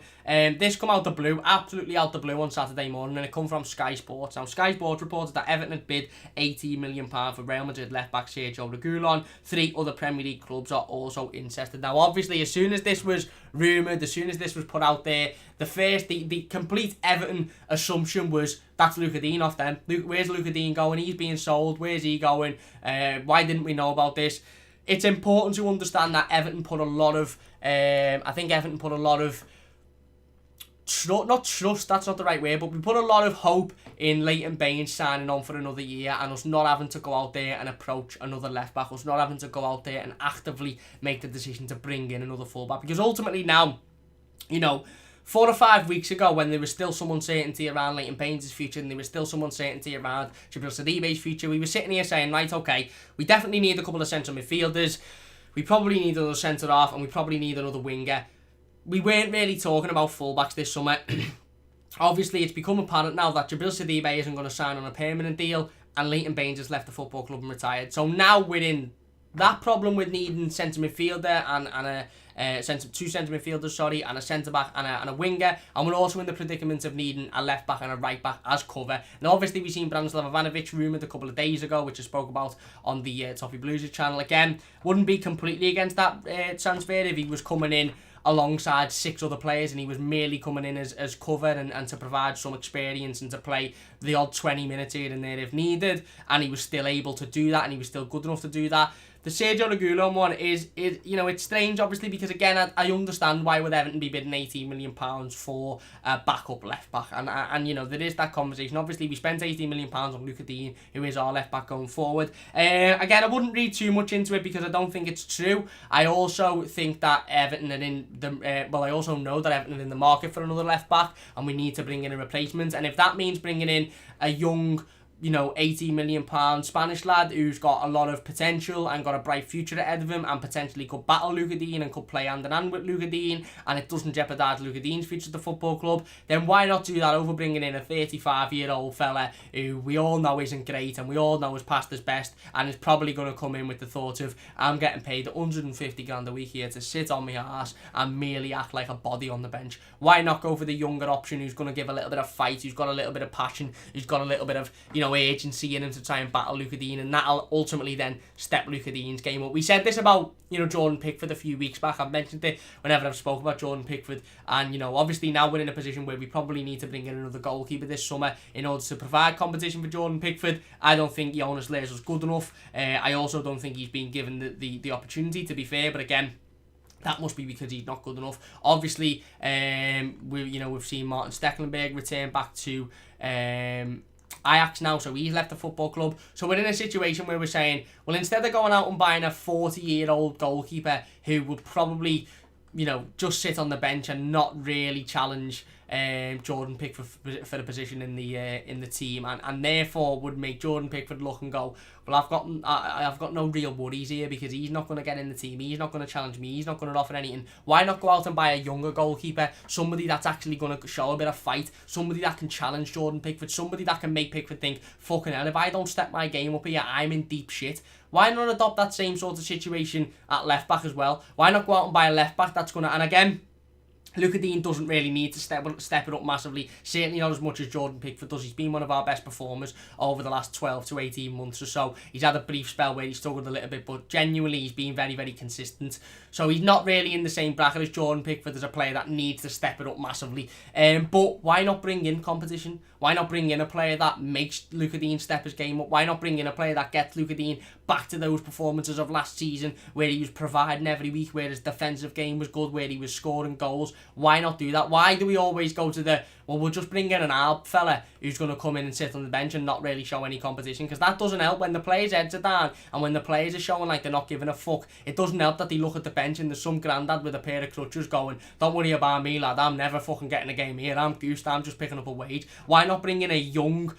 S1: This come out the blue, absolutely out the blue on Saturday morning, and it come from Sky Sports. Now, Sky Sports reported that Everton had bid £18 million for Real Madrid left-back Sergio Reguilon. 3 other Premier League clubs are also interested. Now, obviously, as soon as this was rumoured, as soon as this was put out there, the complete Everton assumption was, that's Luca Dean off then. Where's Luca Dean going? He's being sold. Where's he going? Why didn't we know about this? It's important to understand that Everton put a lot of, I think Everton put a lot of, not trust, that's not the right word, but we put a lot of hope in Leighton Baines signing on for another year and us not having to go out there and approach another left-back, us not having to go out there and actively make the decision to bring in another full-back. Because ultimately now, 4 or 5 weeks ago, when there was still some uncertainty around Leighton Baines' future and there was still some uncertainty around Gabriel Sidibe's future, we were sitting here saying, right, okay, we definitely need a couple of central midfielders, we probably need another centre-half, and we probably need another winger. We weren't really talking about full-backs this summer. Obviously, it's become apparent now that Gabriel Sidibe isn't going to sign on a permanent deal, and Leighton Baines has left the football club and retired. So now we're in that problem with needing centre midfielder and two centre midfielders, and a centre back and a winger, and we're also in the predicament of needing a left back and a right back as cover. Now, obviously, we've seen Branislav Ivanovic rumoured a couple of days ago, which I spoke about on the TheMightyBlues channel. Again, wouldn't be completely against that transfer if he was coming in alongside 6 other players and he was merely coming in as cover and to provide some experience and to play the odd 20 minutes here and there if needed, and he was still able to do that and he was still good enough to do that. The Sergio Reguilon one is it's strange, obviously, because again, I understand why would Everton be bidding £18 million for a backup left back, and there is that conversation. Obviously, we spent £18 million on Luca Dean, who is our left back going forward. Again, I wouldn't read too much into it because I don't think it's true. I also think that Everton are in the I also know that Everton are in the market for another left back, and we need to bring in a replacement. And if that means bringing in a young, £80 million Spanish lad who's got a lot of potential and got a bright future ahead of him and potentially could battle Luca Dean and could play hand in hand with Luca Dean, and it doesn't jeopardise Luca Dean's future at the football club, then why not do that over bringing in a 35-year-old fella who we all know isn't great and we all know is past his best and is probably going to come in with the thought of, I'm getting paid 150 grand a week here to sit on my arse and merely act like a body on the bench. Why not go for the younger option who's going to give a little bit of fight, who's got a little bit of passion, who's got a little bit of, agency in him to try and battle Luca Dean, and that'll ultimately then step Luca Dean's game up. We said this about, Jordan Pickford a few weeks back. I've mentioned it whenever I've spoken about Jordan Pickford, and, obviously now we're in a position where we probably need to bring in another goalkeeper this summer in order to provide competition for Jordan Pickford. I don't think Jonas Leers was good enough. I also don't think he's been given the opportunity, to be fair, but again, that must be because he's not good enough. Obviously, we've seen Martin Stecklenburg return back to Ajax now, so he's left the football club. So we're in a situation where we're saying, well, instead of going out and buying a 40-year-old goalkeeper who would probably, just sit on the bench and not really challenge Jordan Pickford for the position in the team, and therefore would make Jordan Pickford look and go, well, I've got no real worries here because he's not going to get in the team, he's not going to challenge me, he's not going to offer anything. Why not go out and buy a younger goalkeeper, somebody that's actually going to show a bit of fight, somebody that can challenge Jordan Pickford, somebody that can make Pickford think, fucking hell, if I don't step my game up here, I'm in deep shit. Why not adopt that same sort of situation at left back as well? Why not go out and buy a left back that's going to, and again, Luca Dean doesn't really need to step it up massively, certainly not as much as Jordan Pickford does. He's been one of our best performers over the last 12 to 18 months or so. He's had a brief spell where he struggled a little bit, but genuinely he's been very, very consistent. So he's not really in the same bracket as Jordan Pickford as a player that needs to step it up massively. But why not bring in competition? Why not bring in a player that makes Luca Dean step his game up? Why not bring in a player that gets Luca Dean back to those performances of last season where he was providing every week, where his defensive game was good, where he was scoring goals? Why not do that? Why do we always go to we'll just bring in an Alp fella who's going to come in and sit on the bench and not really show any competition? Because that doesn't help when the players' heads are down and when the players are showing like they're not giving a fuck. It doesn't help that they look at the bench and there's some grandad with a pair of crutches going, don't worry about me, lad, I'm never fucking getting a game here, I'm goosed, I'm just picking up a wage. Why not bring in a young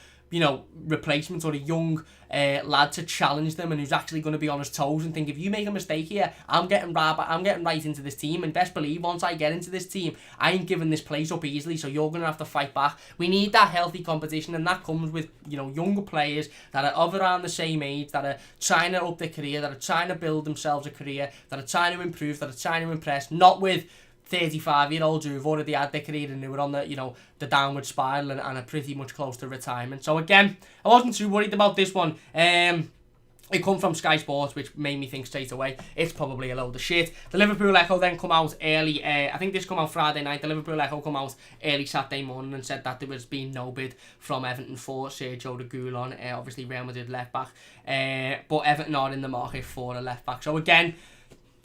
S1: replacement or a young lad to challenge them and who's actually going to be on his toes and think, if you make a mistake here, I'm getting right into this team, and best believe once I get into this team, I ain't giving this place up easily, so you're going to have to fight back. We need that healthy competition, and that comes with younger players that are of around the same age, that are trying to up their career, that are trying to build themselves a career, that are trying to improve, that are trying to impress, not with 35-year-olds who've already had their career and who are on the downward spiral and are pretty much close to retirement. So again, I wasn't too worried about this one. It come from Sky Sports, which made me think straight away it's probably a load of shit. The Liverpool Echo then come out early. I think this come out Friday night. The Liverpool Echo come out early Saturday morning and said that there was been no bid from Everton for Sergio Reguilon, obviously Real Madrid left back. But Everton are in the market for a left back. So again,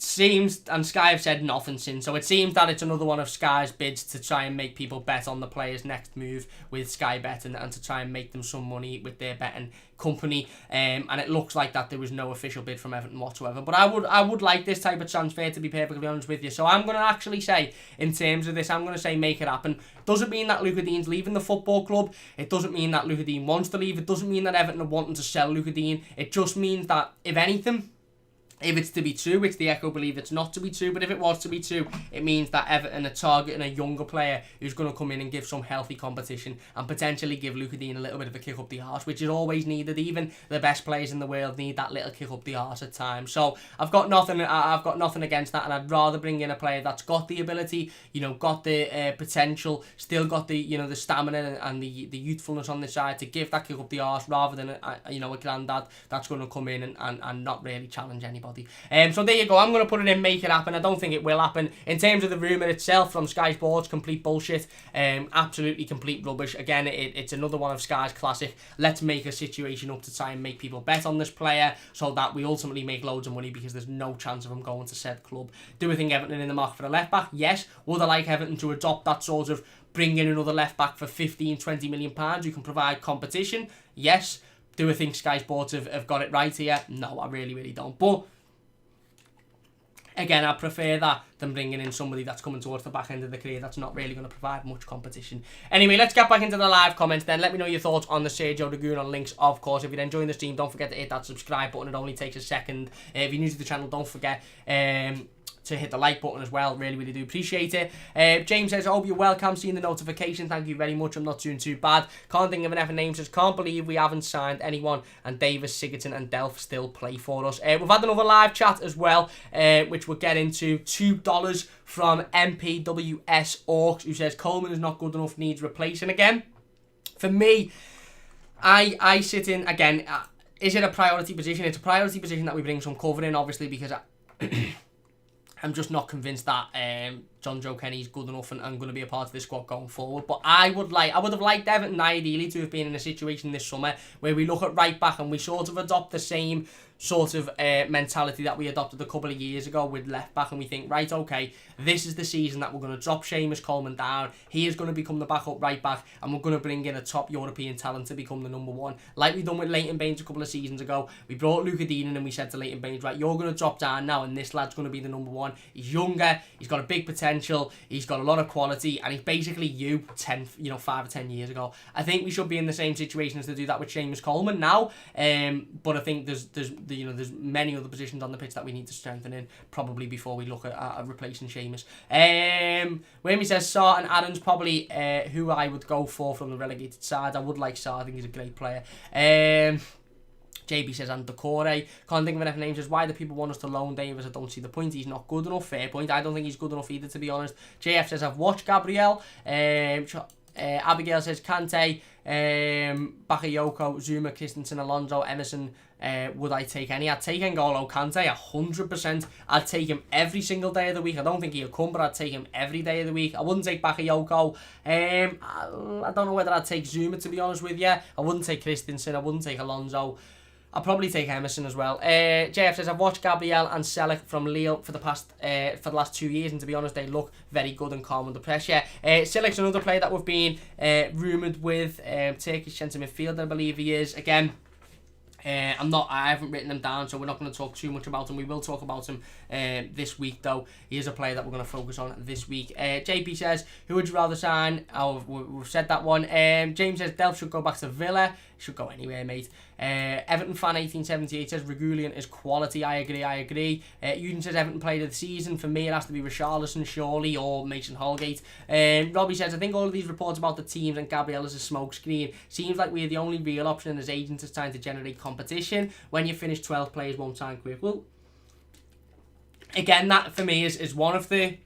S1: seems, and Sky have said nothing since, so it seems that it's another one of Sky's bids to try and make people bet on the player's next move with Sky Bet and to try and make them some money with their betting company, and it looks like that there was no official bid from Everton whatsoever. But I would like this type of transfer, to be perfectly honest with you. So I'm going to actually say, in terms of this, I'm going to say make it happen. Doesn't mean that Luca Dean's leaving the football club. It doesn't mean that Luca Dean wants to leave. It doesn't mean that Everton are wanting to sell Luca Dean. It just means that, if anything, if it's to be true, which the Echo believe it's not to be true, but if it was to be true, it means that Everton are targeting a younger player who's going to come in and give some healthy competition and potentially give Luca Dean a little bit of a kick up the arse, which is always needed. Even the best players in the world need that little kick up the arse at times. So I've got nothing against that, and I'd rather bring in a player that's got the ability, got the potential, still got the the stamina and the youthfulness on the side to give that kick up the arse, rather than a granddad that's going to come in and not really challenge anybody. So there you go. I'm going to put it in, make it happen. I don't think it will happen. In terms of the rumour itself from Sky Sports, complete bullshit. Absolutely complete rubbish. Again, it's another one of Sky's classic. Let's make a situation up to try and make people bet on this player so that we ultimately make loads of money, because there's no chance of him going to said club. Do I think Everton in the market for a left back? Yes. Would I like Everton to adopt that sort of bring in another left back for 15-20 million pounds who can provide competition? Yes. Do I think Sky Sports have got it right here? No, I really, really don't. But again, I prefer that than bringing in somebody that's coming towards the back end of the career that's not really going to provide much competition. Anyway, let's get back into the live comments then. Let me know your thoughts on the Sergio Reguilon links, of course. If you're enjoying the stream, don't forget to hit that subscribe button. It only takes a second. If you're new to the channel, don't forget to hit the like button as well. Really, really do appreciate it. James says, I hope you're well, Cam. Seeing the notification. Thank you very much. I'm not doing too bad. Can't think of an effing name. Says, can't believe we haven't signed anyone, and Davis, Sigurdsson and Delph still play for us. We've had another live chat as well, which we'll get into. $2 from MPWS Orcs, who says Coleman is not good enough, needs replacing again. For me, I sit in, again, is it a priority position? It's a priority position that we bring some cover in, obviously, because I'm just not convinced that John Joe Kenny's good enough and going to be a part of this squad going forward. But I would have liked Everton ideally to have been in a situation this summer where we look at right back and we sort of adopt the same sort of mentality that we adopted a couple of years ago with left back, and we think, right, okay, this is the season that we're going to drop Seamus Coleman down. He is going to become the backup right back, and we're going to bring in a top European talent to become the number one, like we done with Leighton Baines a couple of seasons ago. We brought Luca Dean in and we said to Leighton Baines, right, you're going to drop down now, and this lad's going to be the number one. He's younger, he's got a big potential, he's got a lot of quality, and he's basically 5 or 10 years ago. I think we should be in the same situation as to do that with Seamus Coleman now, but I think there's many other positions on the pitch that we need to strengthen in, probably before we look at replacing Seamus. Wayne says Sarr and Adams probably who I would go for from the relegated side. I would like Sarr. I think he's a great player. JB says, and Decore. Can't think of enough names. Says, why do people want us to loan Davis? I don't see the point. He's not good enough. Fair point. I don't think he's good enough either, to be honest. JF says, I've watched Gabriel. Abigail says, Kante, Bakayoko, Zuma, Christensen, Alonso, Emerson. Would I take any? I'd take N'Golo Kante 100%. I'd take him every single day of the week. I don't think he'll come, but I'd take him every day of the week. I wouldn't take Bakayoko. I don't know whether I'd take Zuma, to be honest with you. I wouldn't take Christensen. I wouldn't take Alonso. I'll probably take Emerson as well. JF says, I've watched Gabriel and Selleck from Lille for the last 2 years, and to be honest, they look very good and calm under pressure. Selleck's another player that we've been rumoured with, Turkish centre midfielder, I believe he is. Again, I haven't written them down, so we're not going to talk too much about him. We will talk about him this week, though. He is a player that we're going to focus on this week. JP says, who would you rather sign? Oh, we've said that one. James says, Delph should go back to Villa. Should go anywhere, mate. Everton fan 1878 says, Regulian is quality. I agree. Uden says, Everton player of the season. For me, it has to be Richarlison, surely, or Mason Holgate. Robbie says, I think all of these reports about the teams and Gabriel as a smokescreen seems like we're the only real option as agents is trying to generate competition. When you finish 12 players won't sign quick. Well, again, that for me is one of the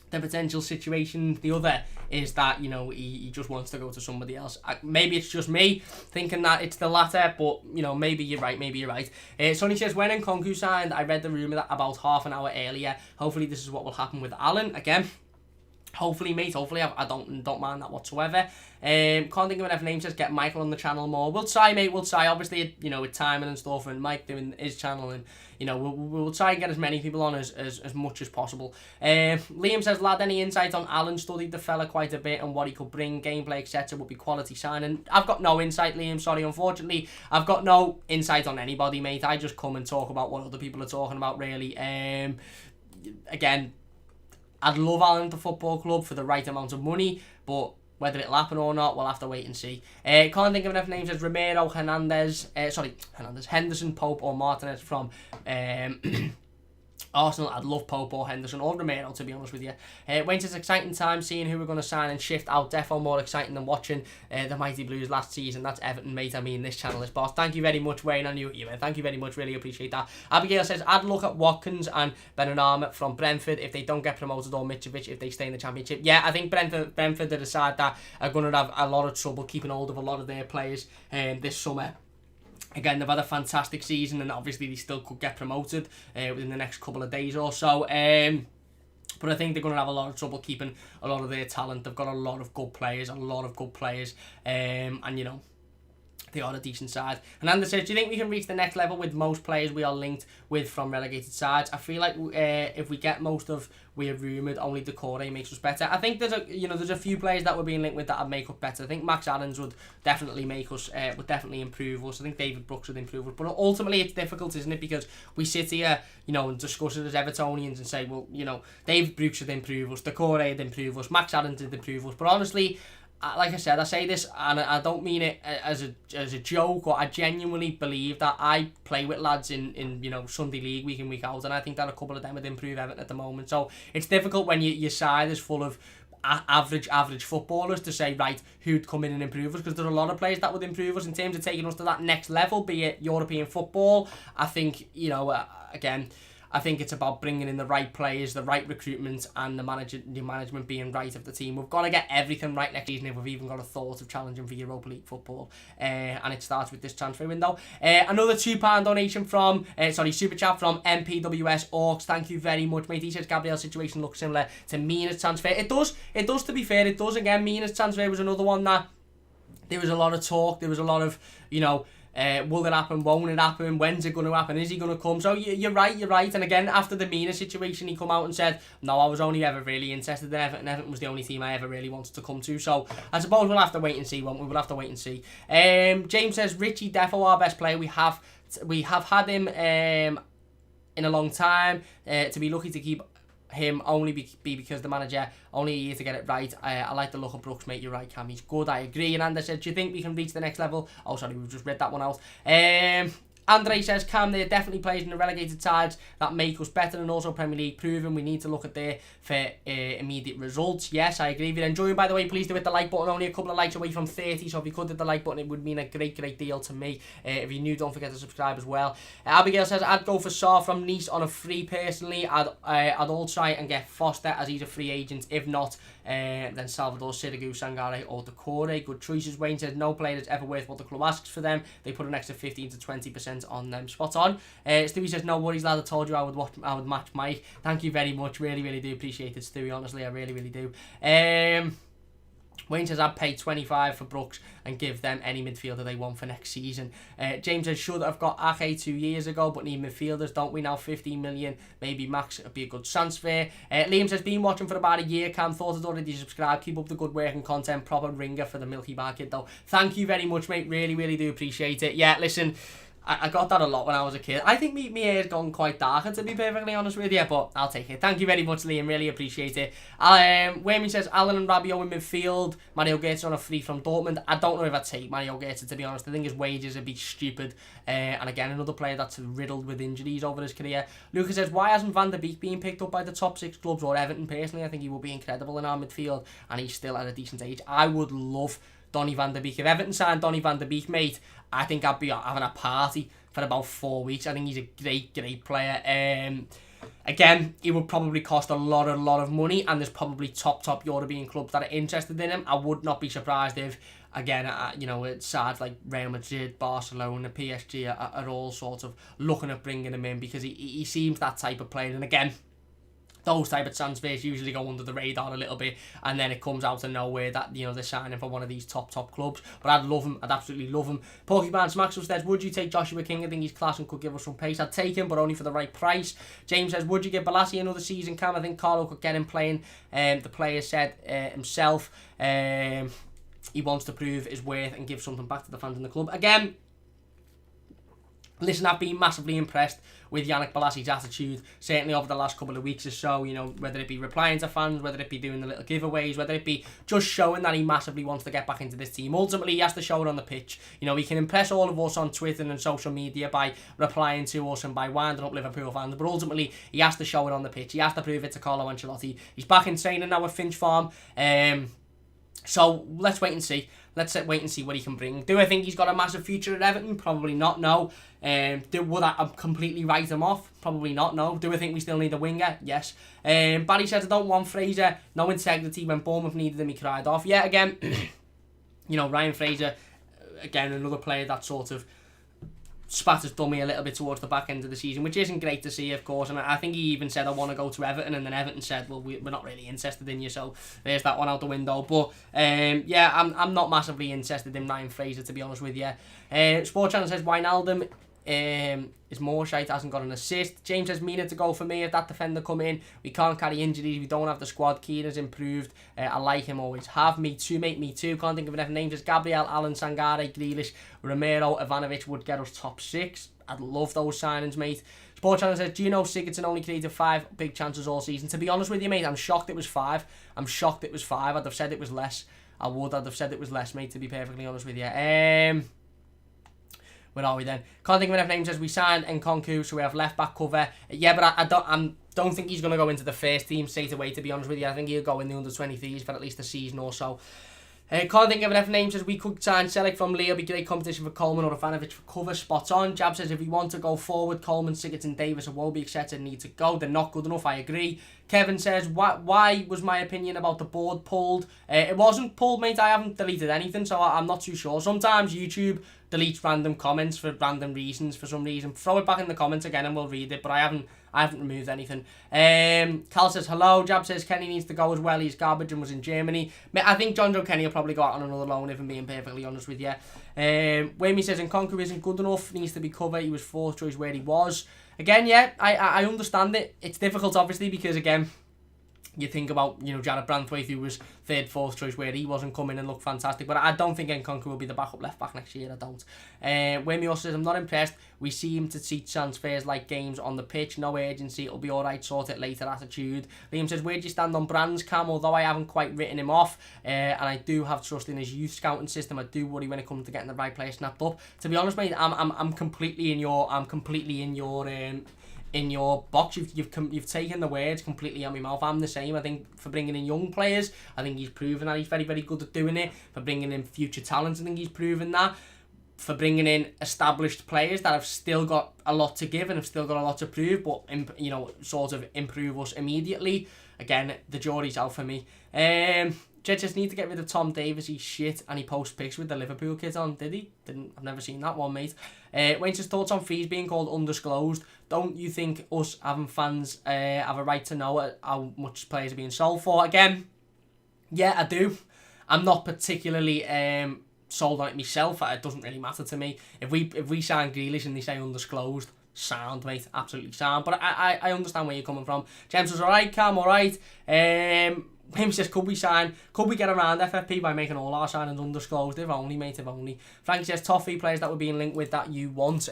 S1: potential situations. The other is that, you know, he just wants to go to somebody else. Maybe it's just me thinking that it's the latter, but, you know, maybe you're right. Sonny says, when Nkunku signed, I read the rumour that about half an hour earlier. Hopefully this is what will happen with Alan. Again, hopefully, mate. Hopefully, I don't mind that whatsoever. Can't think of enough names. Just get Michael on the channel more. We'll try, mate. We'll try. Obviously, you know, with timing and stuff, and Mike doing his channel, and you know, we'll try and get as many people on as much as possible. Liam says, lad, any insight on Alan? Studied the fella quite a bit and what he could bring, gameplay, etc. Would be quality signing. I've got no insight, Liam. Sorry, unfortunately, I've got no insight on anybody, mate. I just come and talk about what other people are talking about, really. Again, I'd love Alan at the football club for the right amount of money, but whether it'll happen or not, we'll have to wait and see. Can't think of enough names as Romero, Henderson, Pope, or Martinez from Arsenal. I'd love Pope or Henderson or Romero, to be honest with you. Wayne says, exciting time seeing who we're going to sign and shift out. Defo more exciting than watching the Mighty Blues last season. That's Everton, mate. I mean, this channel is boss. Thank you very much, Wayne. I knew you, man. Thank you very much. Really appreciate that. Abigail says, I'd look at Watkins and Benrahma from Brentford if they don't get promoted, or Mitrovic if they stay in the Championship. Yeah, I think Brentford are the side that are going to have a lot of trouble keeping hold of a lot of their players this summer. Again, they've had a fantastic season, and obviously they still could get promoted within the next couple of days or so. But I think they're going to have a lot of trouble keeping a lot of their talent. They've got a lot of good players, and you know, they are a decent side. And Andy says, do you think we can reach the next level with most players we are linked with from relegated sides? I feel like if we get most of we're rumoured, only Decore makes us better. I think there's a few players that we're being linked with that would make us better. I think Max Adams would definitely make us, would definitely improve us. I think David Brooks would improve us. But ultimately it's difficult, isn't it? Because we sit here, you know, and discuss it as Evertonians and say, well, you know, David Brooks would improve us, Decore would improve us, Max Adams would improve us. But honestly, like I said, I say this and I don't mean it as a joke, or I genuinely believe that I play with lads in you know, Sunday League week in, week out, and I think that a couple of them would improve Everton at the moment. So it's difficult when your side is full of average footballers to say, right, who'd come in and improve us, because there's a lot of players that would improve us in terms of taking us to that next level, be it European football. I think, you know, again, I think it's about bringing in the right players, the right recruitment, and the management being right of the team. We've got to get everything right next season if we've even got a thought of challenging for Europa League football. And it starts with this transfer window. Another £2 donation from, super chat from MPWS Orcs. Thank you very much, mate. He says Gabriel's situation looks similar to Mina's transfer. It does, to be fair, it does. Again, Mina's transfer was another one that there was a lot of talk, there was a lot of, you know, will it happen, won't it happen, when's it going to happen, is he going to come? So you're right. And again, after the Mina situation, he come out and said, no, I was only ever really interested in Everton. Everton was the only team I ever really wanted to come to. So I suppose we'll have to wait and see, won't we? We'll have to wait and see. James says, Richie Defo, our best player. We have had him in a long time. To be lucky to keep him only be because the manager only a year to get it right. I like the look of Brooks, mate. You're right, Cam. He's good. I agree. And Andy said, do you think we can reach the next level? Oh, sorry, we've just read that one out. Andre says, Cam, there are definitely players in the relegated sides that make us better, and also Premier League proven. We need to look at there for immediate results. Yes, I agree. If you're enjoying, by the way, please do hit the like button. Only a couple of likes away from 30, so if you could hit the like button, it would mean a great deal to me. If you're new, don't forget to subscribe as well. Abigail says, I'd go for Sarr from Nice on a free personally. I'd all try and get Foster as he's a free agent. If not, then Salvador, Sirigu, Sangare or Decore. Good choices. Wayne says, no player is ever worth what the club asks for them. They put an extra 15 to 20% on them. Spot on. Stewie says, no worries, lad. I told you I would match Mike. Thank you very much. Really do appreciate it, Stewie. Honestly, I really do. Wayne says, I'd pay 25 for Brooks and give them any midfielder they want for next season. James says, should have got Ake 2 years ago, but need midfielders, don't we now? 15 million, maybe max, it'd be a good transfer. Liam says, been watching for about a year, Cam, thought I'd already subscribed. Keep up the good work and content. Proper ringer for the Milky Bar kid, though. Thank you very much, mate. Really do appreciate it. Yeah, listen, I got that a lot when I was a kid. I think me hair's gone quite darker, to be perfectly honest with you, but I'll take it. Thank you very much, Liam. Really appreciate it. Wayne says, Alan and Rabiot in midfield. Mario Götze on a free from Dortmund. I don't know if I'd take Mario Götze, to be honest. I think his wages would be stupid. And again, another player that's riddled with injuries over his career. Lucas says, why hasn't Van der Beek been picked up by the top 6 clubs or Everton? Personally, I think he will be incredible in our midfield, and he's still at a decent age. I would love Donny van der Beek. If Everton signed Donny van der Beek, mate, I think I'd be having a party for about 4 weeks. I think he's a great player. Again, he would probably cost a lot of money, and there's probably top European clubs that are interested in him. I would not be surprised if, again, it's sides like Real Madrid, Barcelona, PSG are all sort of looking at bringing him in, because he seems that type of player. And again, those type of transfers usually go under the radar a little bit, and then it comes out of nowhere that they're signing for one of these top clubs. But I'd love him. I'd absolutely love him. Porcupine Maxwell says, would you take Joshua King? I think he's class and could give us some pace. I'd take him, but only for the right price. James says, would you give Balassi another season, Cam? I think Carlo could get him playing. The player said himself he wants to prove his worth and give something back to the fans in the club. Again, listen, I've been massively impressed with Yannick Bolassi's attitude, certainly over the last couple of weeks or so, whether it be replying to fans, whether it be doing the little giveaways, whether it be just showing that he massively wants to get back into this team. Ultimately, he has to show it on the pitch. He can impress all of us on Twitter and social media by replying to us and by winding up Liverpool fans, but ultimately, he has to show it on the pitch. He has to prove it to Carlo Ancelotti. He's back in training now at Finch Farm, so let's wait and see. Let's wait and see what he can bring. Do I think he's got a massive future at Everton? Probably not, no. Would I completely write him off? Probably not, no. Do I think we still need a winger? Yes. Barry says, I don't want Fraser. No integrity. When Bournemouth needed him, he cried off. Yeah, again, Ryan Fraser, again, another player that sort of spat his dummy a little bit towards the back end of the season, which isn't great to see, of course. And I think he even said, I want to go to Everton, and then Everton said, well, we're not really interested in you, so there's that one out the window. But yeah, I'm not massively interested in Ryan Fraser, to be honest with you. Sport Channel says Wijnaldum is more shite, hasn't got an assist. James says, Mina to go for me if that defender come in. We can't carry injuries, we don't have the squad. Keenan's improved. I like him, always have. Me too, mate, me too. Can't think of enough names. There's Gabriel, Alan, Sangare, Grealish, Romero, Ivanovic would get us top 6. I'd love those signings, mate. Sport Channel says, do you know Sigurdsson only created 5 big chances all season? To be honest with you, mate, I'm shocked it was 5. I'm shocked it was 5. I'd have said it was less. I'd have said it was less, mate, to be perfectly honest with you. Where are we then? Can't think of enough names as we signed Nkunku, so we have left back cover. Yeah, but I don't think he's going to go into the first team straight away, to be honest with you. I think he'll go in the under-23s for at least a season or so. Can't think of enough names as we could sign Selleck from Leo. Be great competition for Coleman or Ivanovic for cover. Spot on. Jab says, if we want to go forward, Coleman, Sigurdsson, Davis and Wobie, etc. need to go. They're not good enough, I agree. Kevin says, why was my opinion about the board pulled? It wasn't pulled, mate. I haven't deleted anything, so I'm not too sure. Sometimes YouTube deletes random comments for random reasons, for some reason. Throw it back in the comments again and we'll read it, but I haven't removed anything. Cal says, hello. Jab says, Kenny needs to go as well. He's garbage and was in Germany. I think John Joe Kenny will probably go out on another loan, if I'm being perfectly honest with you. Wayme says, Nkunku isn't good enough. Needs to be covered. He was 4th choice where he was. Again, yeah, I understand it. It's difficult, obviously, because, again, you think about, Jared Branthwaite, who was 3rd, 4th choice where he wasn't coming and looked fantastic. But I don't think Nkunku will be the backup left back next year. I don't. Wayme also says, I'm not impressed. We seem to see transfers like games on the pitch. No urgency. It'll be alright. Sort it later attitude. Liam says, where do you stand on Brands, Cam? Although I haven't quite written him off, and I do have trust in his youth scouting system, I do worry when it comes to getting the right player snapped up. To be honest, mate, I'm completely in your box. You've taken the words completely out of my mouth. I'm the same. I think for bringing in young players, I think he's proven that he's very, very good at doing it. For bringing in future talents, I think he's proven that. For bringing in established players that have still got a lot to give and have still got a lot to prove, but sort of improve us immediately. Again, the jury's out for me. Just need to get rid of Tom Davis. He's shit, and he posts pics with the Liverpool kit on. Did he? I've never seen that one, mate. Wayne's thoughts on fees being called undisclosed. Don't you think us having fans have a right to know how much players are being sold for? Again, yeah, I do. I'm not particularly sold on it myself. It doesn't really matter to me. If we sign Grealish and they say undisclosed, sound, mate, absolutely sound. But I understand where you're coming from. James was alright, Cam, alright. Wim says, could we get around FFP by making all our signings undisclosed? If only, mate, if only. Frankie says, top 3 players that we're being linked with that you want.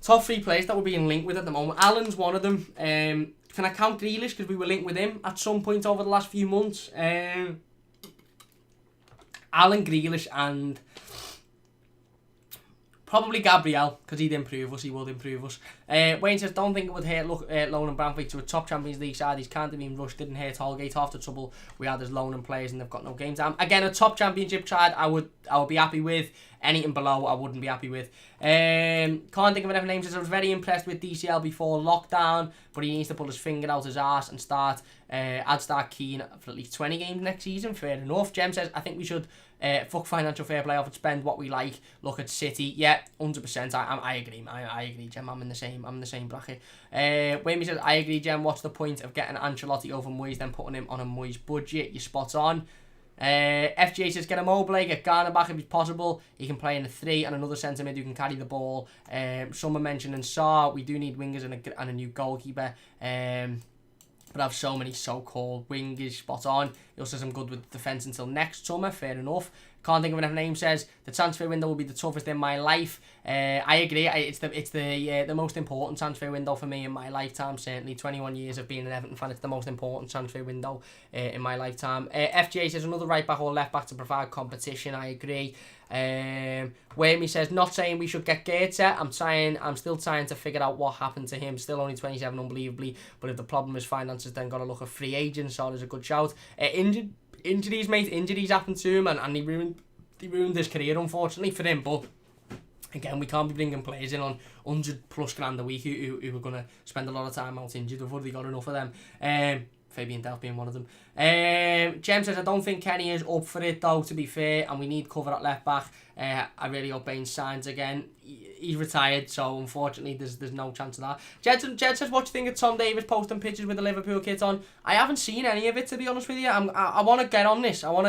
S1: Top 3 players that we're being linked with at the moment. Alan's one of them. Can I count Grealish, because we were linked with him at some point over the last few months? Alan, Grealish, and probably Gabriel, because he'd improve us, he would improve us. Wayne says, don't think it would hurt loan and Bramley to a top Champions League side. He's can't have been rushed, didn't hurt Holgate. Half the trouble we had as loan and players and they've got no game time. Again, a top Championship side I would be happy with. Anything below I wouldn't be happy with. Can't think of enough names. Says, I was very impressed with DCL before lockdown, but he needs to pull his finger out his arse and start. I'd start keen for at least 20 games next season. Fair enough. Jem says, I think we should fuck financial fair play off and spend what we like. Look at City. Yeah, 100%. I agree. I agree, Jem. I'm in the same bracket. Wayne says, I agree, Jem. What's the point of getting Ancelotti over Moyes, then putting him on a Moyes budget? You're spot on. FGA says, get a Mobley, get Garner back if it's possible. He can play in a 3 and another centre mid who can carry the ball. Some are mentioning Sarr. We do need wingers and a new goalkeeper. But I have so many so-called wingers. Spot on. He also says I'm good with defence until next summer. Fair enough. Can't think of enough names. Says the transfer window will be the toughest in my life. I agree. It's the most important transfer window for me in my lifetime. Certainly, 21 years of being an Everton fan. It's the most important transfer window in my lifetime. FGA says another right back or left back to provide competition. I agree. Wayne says, not saying we should get Gaeta. I'm still trying to figure out what happened to him. Still only 27, unbelievably. But if the problem is finances, then got to look at free agents. So there's a good shout. Injuries, mate. Injuries happened to him, and he ruined his career, unfortunately, for him. But again, we can't be bringing players in on 100+ grand a week who are going to spend a lot of time out injured. We've already got enough of them. Fabian Delph being one of them. Jem says, I don't think Kenny is up for it, though, to be fair, and we need cover at left back. I really hope Baines signs again. He's retired, so unfortunately there's no chance of that. Jed says, what do you think of Tom Davis posting pictures with the Liverpool kit on? I haven't seen any of it, to be honest with you. I want to get on this. I want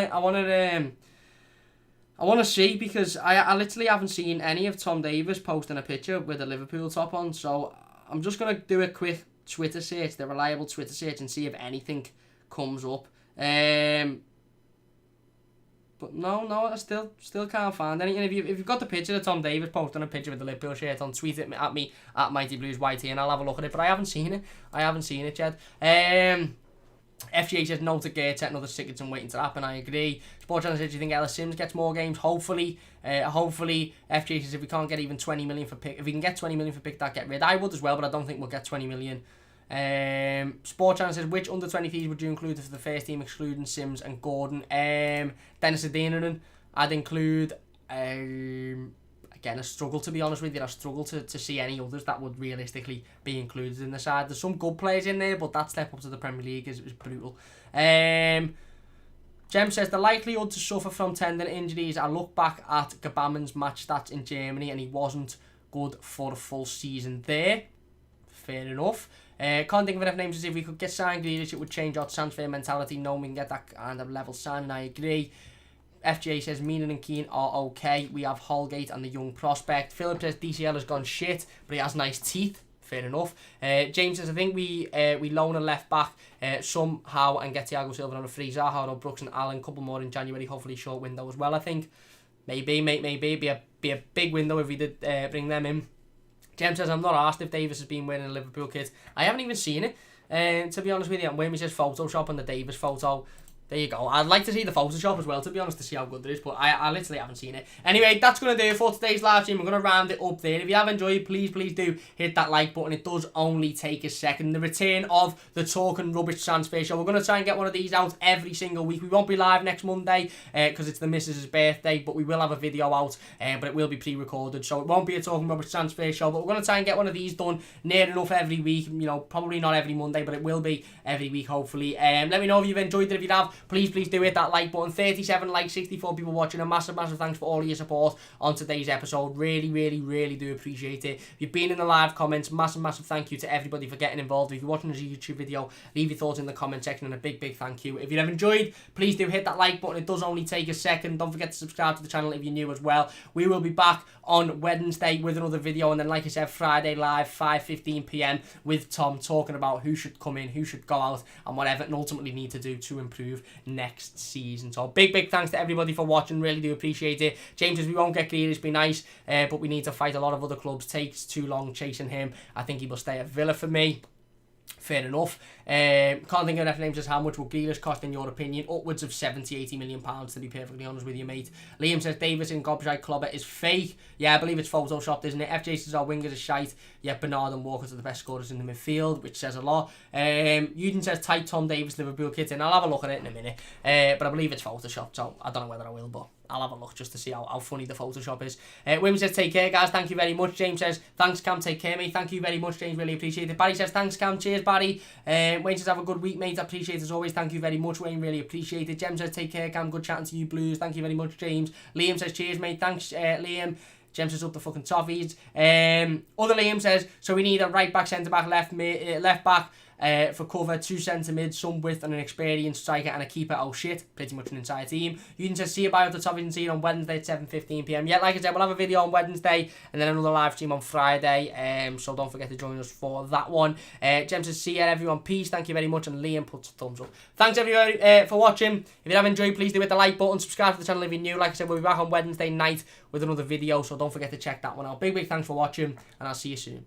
S1: to see, because I literally haven't seen any of Tom Davis posting a picture with a Liverpool top on, so I'm just going to do a quick Twitter search, the reliable Twitter search, and see if anything comes up. But no, I still can't find anything. If you've got the picture of Tom Davis posting a picture with the Liverpool shirt on, tweet it at me at MightyBluesYT, and I'll have a look at it. But I haven't seen it yet. FGA says no to Gaeta, another tickets and waiting to happen. I agree. Sports Channel says, do you think Ellis Sims gets more games? Hopefully. FGA says if we can't get even 20 million for pick, if we can get 20 million for pick that, get rid. I would as well, but I don't think we'll get 20 million. Sports Channel says, which under 23s would you include for the first team, excluding Sims and Gordon? Dennis Adeniran. I'd include. Again, a struggle, to be honest with you. I struggle to see any others that would realistically be included in the side. There's some good players in there, but that step up to the Premier League is brutal. Jem says, the likelihood to suffer from tendon injuries. I look back at Gabaman's match stats in Germany and he wasn't good for a full season there. Fair enough. Can't think of enough names as if we could get signed Grealish, it would change our transfer mentality. No, we can get that kind of level signed. I agree. FJ says Meenan and Keane are okay. We have Holgate and the young prospect. Philip says DCL has gone shit, but he has nice teeth. Fair enough. James says, I think we loan a left back somehow and get Thiago Silva on a free. Zaha or Brooks and Allen, couple more in January, hopefully short window as well. I think maybe be a big window if we did bring them in. James says, I'm not asked if Davis has been wearing a Liverpool kit. I haven't even seen it, to be honest with you. And Wayne says Photoshop on the Davis photo. There you go. I'd like to see the Photoshop as well, to be honest, to see how good it is, but I literally haven't seen it. Anyway, that's going to do it for today's live stream. We're going to round it up there. If you have enjoyed, please do hit that like button. It does only take a second. The return of the Talking Rubbish Transfer Show. We're going to try and get one of these out every single week. We won't be live next Monday because it's the missus' birthday, but we will have a video out, but it will be pre-recorded, so it won't be a Talking Rubbish Transfer Show, but we're going to try and get one of these done near enough every week. You know, probably not every Monday, but it will be every week, hopefully. Let me know if you've enjoyed it. If you have, please do hit that like button. 37 likes, 64 people watching. A massive thanks for all of your support on today's episode. Really do appreciate it. If you've been in the live comments, massive thank you to everybody for getting involved. If you're watching this YouTube video, leave your thoughts in the comment section, and a big thank you. If you have enjoyed, please do hit that like button. It does only take a second. Don't forget to subscribe to the channel if you're new as well. We will be back on Wednesday with another video, and then like I said, Friday live 5:15 p.m. with Tom, talking about who should come in, who should go out, and what Everton ultimately need to do to improve next season. So big thanks to everybody for watching. Really do appreciate it. James says we won't get Grealish, be nice, but we need to fight a lot of other clubs. Takes too long chasing him. I think he will stay at Villa for me. Fair enough. Can't think of enough names as how much will Grealish cost in your opinion. Upwards of 70-80 million pounds, to be perfectly honest with you, mate. Liam says Davis in Gobshite Clubber is fake. Yeah, I believe it's photoshopped, isn't it? FJ says our wingers are shite. Yeah, Bernard and Walker are the best scorers in the midfield, which says a lot. Uden says tight Tom Davis Liverpool kit in. I'll have a look at it in a minute. But I believe it's photoshopped, so I don't know whether I will, but I'll have a look just to see how funny the Photoshop is. William says, take care, guys. Thank you very much. James says, thanks, Cam. Take care, mate. Thank you very much, James. Really appreciate it. Barry says, thanks, Cam. Cheers, Barry. Wayne says, have a good week, mate. I appreciate it as always. Thank you very much, Wayne. Really appreciate it. Jem says, take care, Cam. Good chatting to you, Blues. Thank you very much, James. Liam says, cheers, mate. Thanks, Liam. Jem says, up the fucking toffees. Other Liam says, so we need a right back, centre back, left back. For cover, 2 centre mids, some width and an experienced striker and a keeper. Oh shit, pretty much an entire team. You can just see about the top and on Wednesday at 7:15 p.m. Yeah, like I said, we'll have a video on Wednesday and then another live stream on Friday. So don't forget to join us for that one. Jem says, see ya everyone, peace, thank you very much, and Liam puts a thumbs up. Thanks everybody for watching. If you have enjoyed, please do hit the like button, subscribe to the channel if you're new. Like I said, we'll be back on Wednesday night with another video, so don't forget to check that one out. Big thanks for watching, and I'll see you soon.